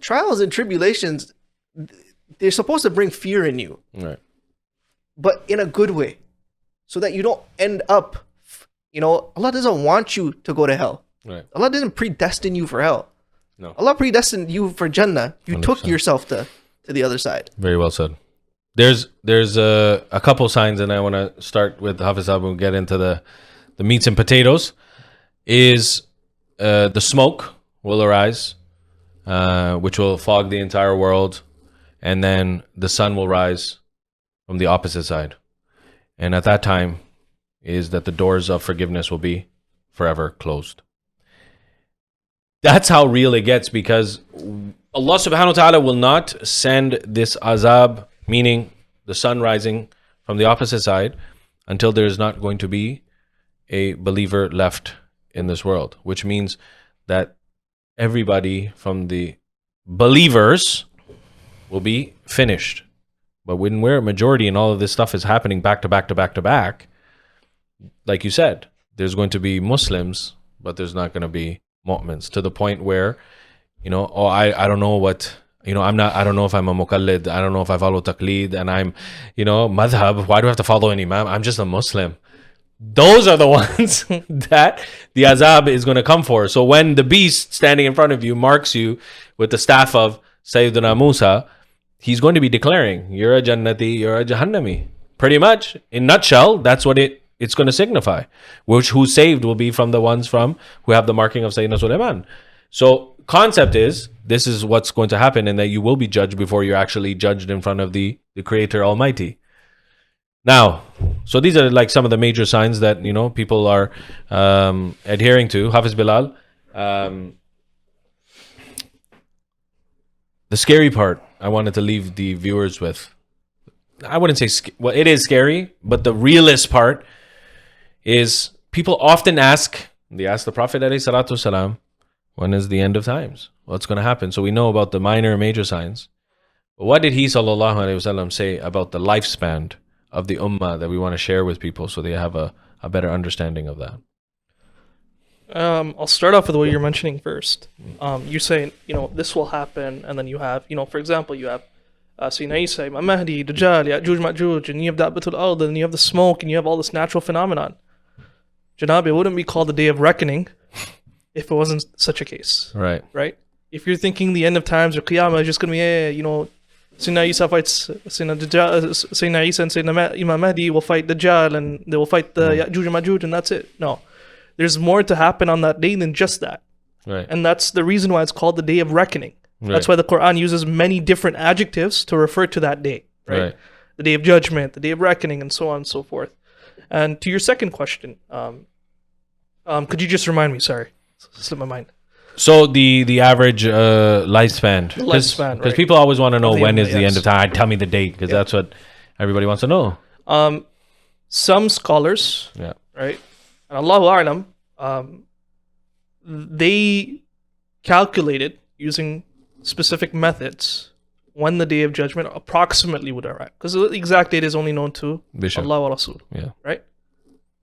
trials and tribulations, they're supposed to bring fear in you. Right. But in a good way, so that you don't end up, Allah doesn't want you to go to hell. Right. Allah didn't predestine you for hell. No. Allah predestined you for Jannah. You 100%. Took yourself to the other side. Very well said. There's a couple signs, and I want to start with Hafiz Abu and get into the meats and potatoes. Is the smoke will arise, which will fog the entire world, and then the sun will rise from the opposite side. And at that time is that the doors of forgiveness will be forever closed. That's how real it gets, because Allah subhanahu wa ta'ala will not send this azab, meaning the sun rising from the opposite side, until there is not going to be a believer left in this world, which means that everybody from the believers will be finished. But when we're a majority and all of this stuff is happening back to back to back to back, like you said, there's going to be Muslims, but there's not going to be mu'mins, to the point where, I don't know what, I don't know if I'm a muqallid, I don't know if I follow taqleed, and I'm, madhab, why do I have to follow an imam? I'm just a Muslim. Those are the ones that the azab is going to come for. So when the beast standing in front of you marks you with the staff of Sayyidina Musa, he's going to be declaring, you're a Jannati, you're a Jahannami. Pretty much, in nutshell, that's what it's going to signify. Who's saved will be from the ones who have the marking of Sayyidina Sulaiman. So concept is, this is what's going to happen, and that you will be judged before you're actually judged in front of the Creator Almighty. Now, so these are like some of the major signs that, people are adhering to. Hafiz Bilal, the scary part I wanted to leave the viewers with, I wouldn't say, well, it is scary, but the realest part is people often ask the Prophet ﷺ, when is the end of times? What's going to happen? So we know about the minor and major signs. But what did he ﷺ say about the lifespan of the ummah that we want to share with people so they have a better understanding of that? I'll start off with what you're mentioning first. You're saying, this will happen, and then you have, for example, you have Sayyidina Isa, Imam Mahdi, Dajjal, Ya'juj, Ma'juj, and you have Dabbatul Ard, and you have the smoke, and you have all this natural phenomenon. Janab, it wouldn't be called the day of reckoning if it wasn't such a case. Right. Right? If you're thinking the end of times or Qiyamah is just going to be, Sayyidina Isa fights Sayyidina Isa and Sayyidina Imam Mahdi will fight Dajjal, and they will fight the Ya'juj and Ma'juj, and that's it. No. There's more to happen on that day than just that. Right. And that's the reason why it's called the day of reckoning. Right. That's why the Quran uses many different adjectives to refer to that day. Right? The day of judgment, the day of reckoning, and so on and so forth. And to your second question, could you just remind me? Sorry, slipped my mind. So the average lifespan. Because people always want to know when is the end of time. Tell me the date, because that's what everybody wants to know. Some scholars, right, and Allahu A'lam, they calculated using specific methods when the day of judgment approximately would arrive, because the exact date is only known to Bishop. Allah wa Rasul, Yeah. right?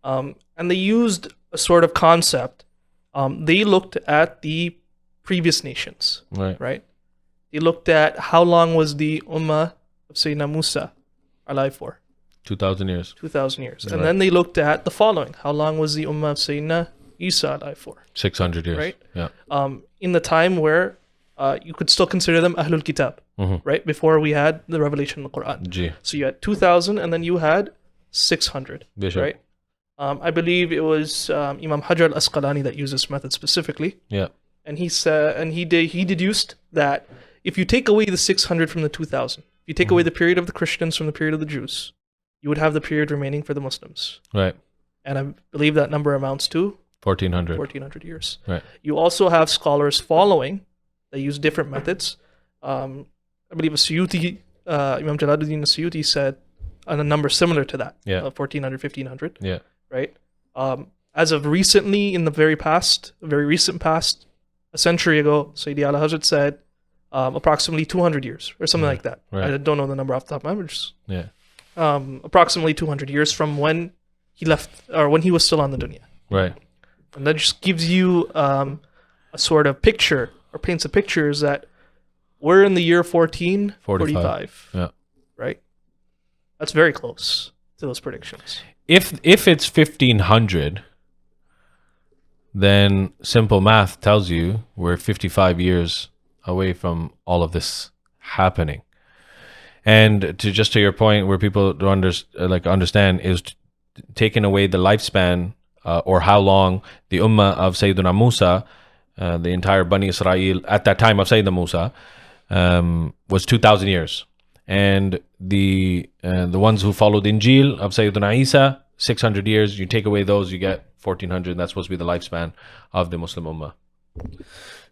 And they used a sort of concept. They looked at the previous nations, Right. right? They looked at how long was the Ummah of Sayyidina Musa alive for? 2,000 years. 2,000 years. And Right. then they looked at the following. How long was the Ummah of Sayyidina Isa alive for? 600 years. Right. Yeah. In the time where you could still consider them Ahlul Kitab, right? Before we had the revelation of the Quran. G. So you had 2,000 and then you had 600, Bishop. right? I believe it was Imam Hajar al-Asqalani that used this method specifically. Yeah. And he said, and he deduced that if you take away the 600 from the 2,000, if you take away the period of the Christians from the period of the Jews, you would have the period remaining for the Muslims. Right. And I believe that number amounts to 1,400. 1,400 years. Right. You also have scholars following that use different methods. I believe Imam Jalaluddin Suyuti said a number similar to that, Yeah. 1,400, 1,500, Yeah. right? As of recently, in the very recent past, a century ago, Sayyidi Ala Hazrat said approximately 200 years or something like that. Right. I don't know the number off the top of my head, but just Yeah. approximately 200 years from when he left or when he was still on the dunya. Right. And that just gives you a sort of picture or paints a picture is that we're in the year 1445. Yeah. Right? That's very close to those predictions. If it's 1,500, then simple math tells you we're 55 years away from all of this happening. And to your point, where people don't understand is taking away the lifespan or how long the ummah of Sayyidina Musa, the entire Bani Israel at that time of Sayyidina Musa, was 2,000 years. And the ones who followed Injil of Sayyidina Isa, 600 years. You take away those, you get 1,400. That's supposed to be the lifespan of the Muslim ummah.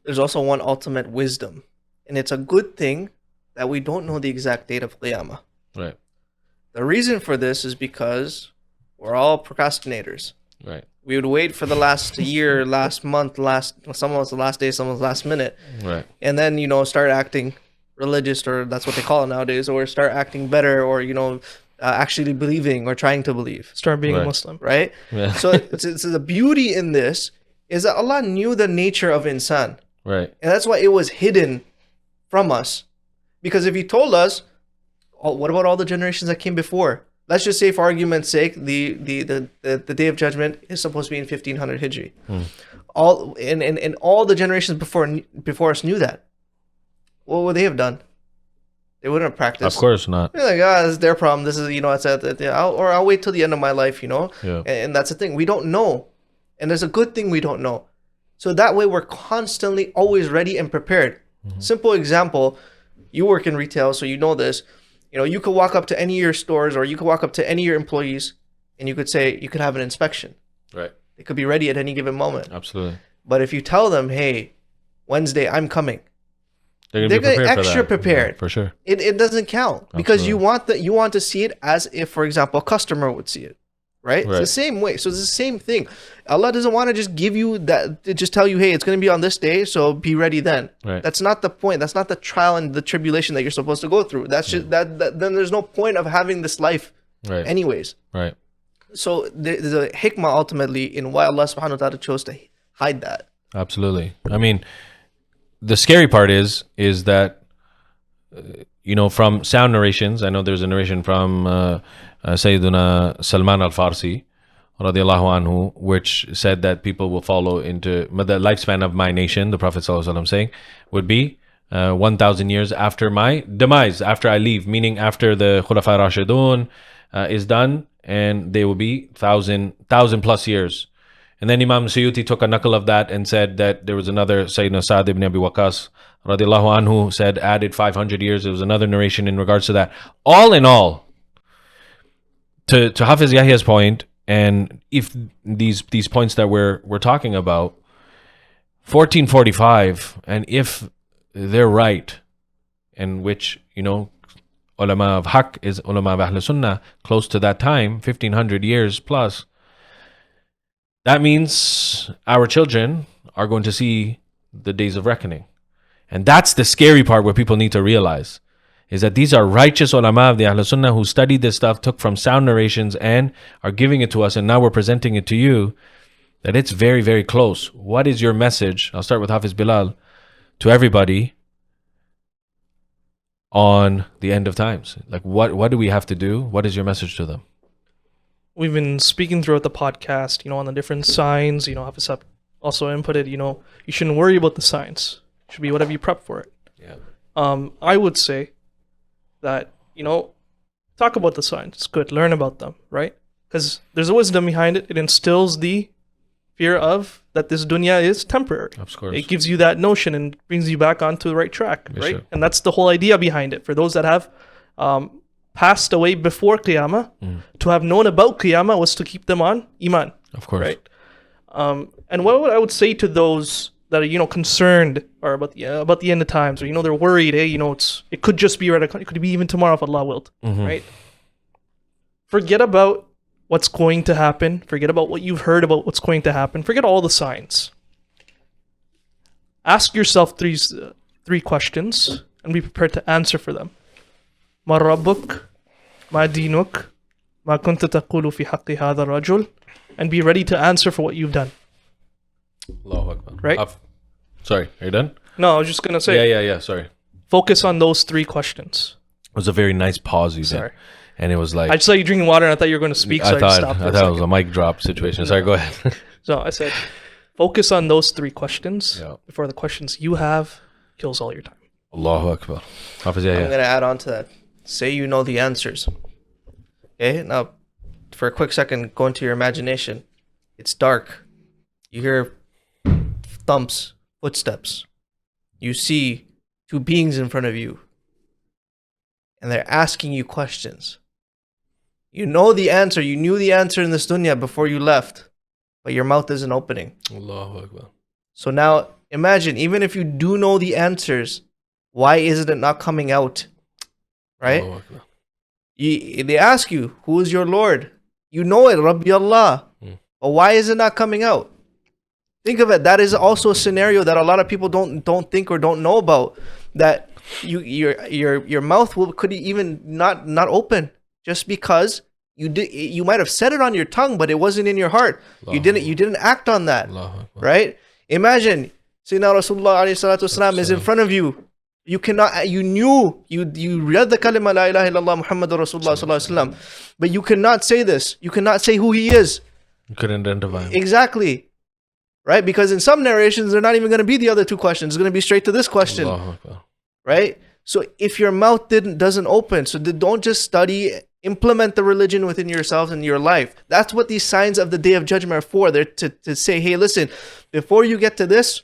There's also one ultimate wisdom, and it's a good thing that we don't know the exact date of Qiyamah. Right. The reason for this is because we're all procrastinators. Right. We would wait for the last year, last month, some of us the last day, some of us last minute, Right. and then start acting religious, or that's what they call it nowadays, or start acting better, or actually believing or trying to believe. Start being a Right. Muslim. Right? Yeah. So it's the beauty in this is that Allah knew the nature of insan. Right. And that's why it was hidden from us. Because if He told us, what about all the generations that came before? Let's just say, for argument's sake, the Day of Judgment is supposed to be in 1500 Hijri. All and all the generations before us knew that. What would they have done? They wouldn't have practiced. Of course not. They're like, this is their problem. This is, I'll wait till the end of my life, Yeah. And that's the thing. We don't know. And there's a good thing we don't know. So that way we're constantly always ready and prepared. Simple example, you work in retail, so you know this. You could walk up to any of your stores, or you could walk up to any of your employees, and you could say, you could have an inspection. Right. They could be ready at any given moment. Absolutely. But if you tell them, hey, Wednesday, I'm coming, They're they're gonna be going prepared extra for that. prepared. Yeah, for sure. It doesn't count because Absolutely. you want to see it as if, for example, a customer would see it, right? It's Right. the same way. So it's the same thing. Allah doesn't want to just give you that, to just tell you, hey, it's going to be on this day, so be ready then. Right. That's not the point. That's not the trial and the tribulation that you're supposed to go through. That's just that. Then there's no point of having this life, Right. anyways. Right. So there's a hikmah ultimately in why Allah subhanahu wa ta'ala chose to hide that. Absolutely. I mean, the scary part is that from sound narrations. I know there's a narration from Sayyiduna Salman al-Farsi, radiallahu anhu, which said that people will follow into the lifespan of my nation. The Prophet ﷺ saying would be 1,000 years after my demise, after I leave, meaning after the Khulafa Rashidun is done, and they will be 1,000 plus years. And then Imam Suyuti took a knuckle of that and said that there was another Sayyidina Sa'd ibn Abi Waqqas radiallahu anhu said added 500 years. There was another narration in regards to that. All in all, to Hafiz Yahya's point, and if these points that we're talking about, 1445, and if they're right, and which ulama of haq is ulama of Ahl Sunnah, close to that time, 1500 years plus, that means our children are going to see the days of reckoning. And that's the scary part where people need to realize is that these are righteous ulama of the Ahl Sunnah who studied this stuff, took from sound narrations, and are giving it to us, and now we're presenting it to you, that it's very, very close. What is your message? I'll start with Hafiz Bilal, to everybody on the end of times. Like, what do we have to do? What is your message to them? We've been speaking throughout the podcast, on the different signs. Hafiz also inputted, you shouldn't worry about the signs. It should be whatever you prep for it. Yeah. I would say that, talk about the signs. It's good. Learn about them, right? Because there's a wisdom behind it. It instills the fear of that this dunya is temporary. Of course. It gives you that notion and brings you back onto the right track, Yes, right? sir. And that's the whole idea behind it. For those that have passed away before Qiyamah, to have known about Qiyamah was to keep them on Iman, Of course. right? And what I would say to those that are concerned or about the end of times, or they're worried, hey, it could just be right, it could be even tomorrow if Allah willed, right? Forget about what's going to happen. Forget about what you've heard about what's going to happen. Forget all the signs. Ask yourself three questions and be prepared to answer for them. ما ربك ما دينك ما كنت تقول في حق هذا الرجل, and be ready to answer for what you've done. Allahu Akbar. Right? Sorry, are you done? No, I was just gonna say, Yeah. Sorry. focus on those three questions. It was a very nice pause you did. Sorry. And it was like, I just saw you drinking water and I thought you were going to speak, so I stopped for a it was second. a mic drop situation. Sorry, go ahead. So I said, focus on those three questions Yeah. before the questions you have kills all your time. Allahu Akbar. Hafiz, I'm yeah. going to add on to that. Say you know the answers. Okay, now for a quick second, go into your imagination. It's dark. You hear thumps, footsteps. You see two beings in front of you. And they're asking you questions. You know the answer. You knew the answer in this dunya before you left. But your mouth isn't opening. Allahu Akbar. So now imagine, even if you do know the answers, why isn't it not coming out? Right? Allahu Akbar. They ask you, who is your Lord? You know it, Rabbi Allah. But why is it not coming out? Think of it. That is also a scenario that a lot of people don't think or don't know about. That your mouth could even not open just because you might have said it on your tongue, but it wasn't in your heart. You didn't act on that. Right? Imagine Sayyidina Rasulullah alayhi salatu wasalam is in front of you. You cannot. You read the kalima la ilaha illallah Muhammadur Rasulullah sallallahu alaihi wasallam, but you cannot say this. You cannot say who he is. You couldn't identify him. Exactly. Right? Because in some narrations, they're not even going to be the other two questions. It's going to be straight to this question. Allahu Akbar. Right? So if your mouth doesn't open, so don't just study, implement the religion within yourselves and your life. That's what these signs of the Day of Judgment are for. They're to say, hey, listen, before you get to this,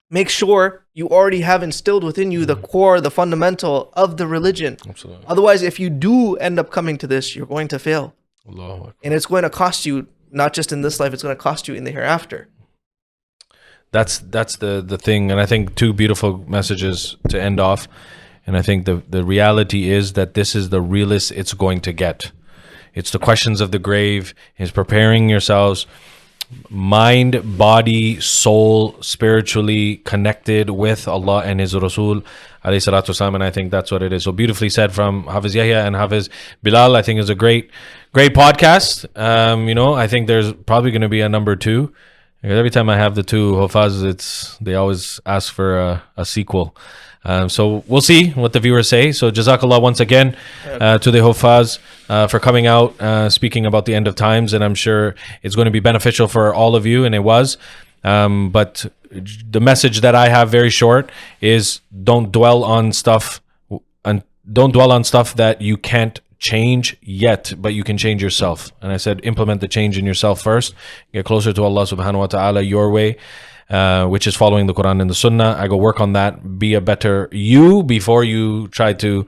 make sure you already have instilled within you the core, the fundamental of the religion. Absolutely. Otherwise, if you do end up coming to this, you're going to fail. Allahu Akbar. And it's going to cost you, not just in this life, it's going to cost you in the hereafter. That's the thing, and I think two beautiful messages to end off. And I think the reality is that this is the realest it's going to get. It's the questions of the grave. It's preparing yourselves, mind, body, soul, spiritually connected with Allah and His Rasul alayhi salatu wasalam, and I think that's what it is. So beautifully said from Hafiz Yahya and Hafiz Bilal. I think is a great podcast. I think there's probably going to be a number 2. Because every time I have the two Hufaz, they always ask for a sequel. So we'll see what the viewers say. So Jazakallah once again to the Hufaz for coming out, speaking about the end of times. And I'm sure it's going to be beneficial for all of you, and it was. But the message that I have, very short, is don't dwell on stuff that you can't change yet, but you can change yourself. And I said implement the change in yourself first, get closer to Allah subhanahu wa ta'ala your way, which is following the Quran and the Sunnah. I go work on that, be a better you before you try to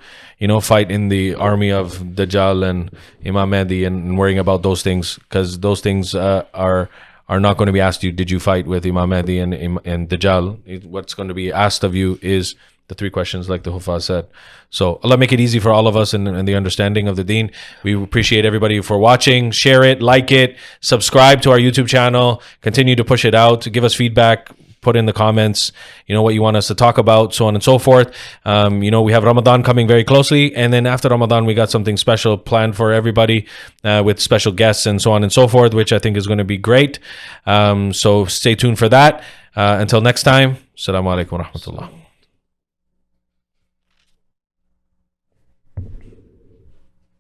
fight in the army of Dajjal and Imam Mahdi and worrying about those things, because those things are not going to be asked you. Did you fight with Imam Mahdi and Dajjal? What's going to be asked of you is the 3 questions, like the Hufaz said. So Allah make it easy for all of us and the understanding of the deen. We appreciate everybody for watching. Share it, like it, subscribe to our YouTube channel, continue to push it out, give us feedback, put in the comments, what you want us to talk about, so on and so forth. We have Ramadan coming very closely, and then after Ramadan, we got something special planned for everybody with special guests and so on and so forth, which I think is going to be great. So stay tuned for that. Until next time, Assalamu alaikum wa rahmatullah.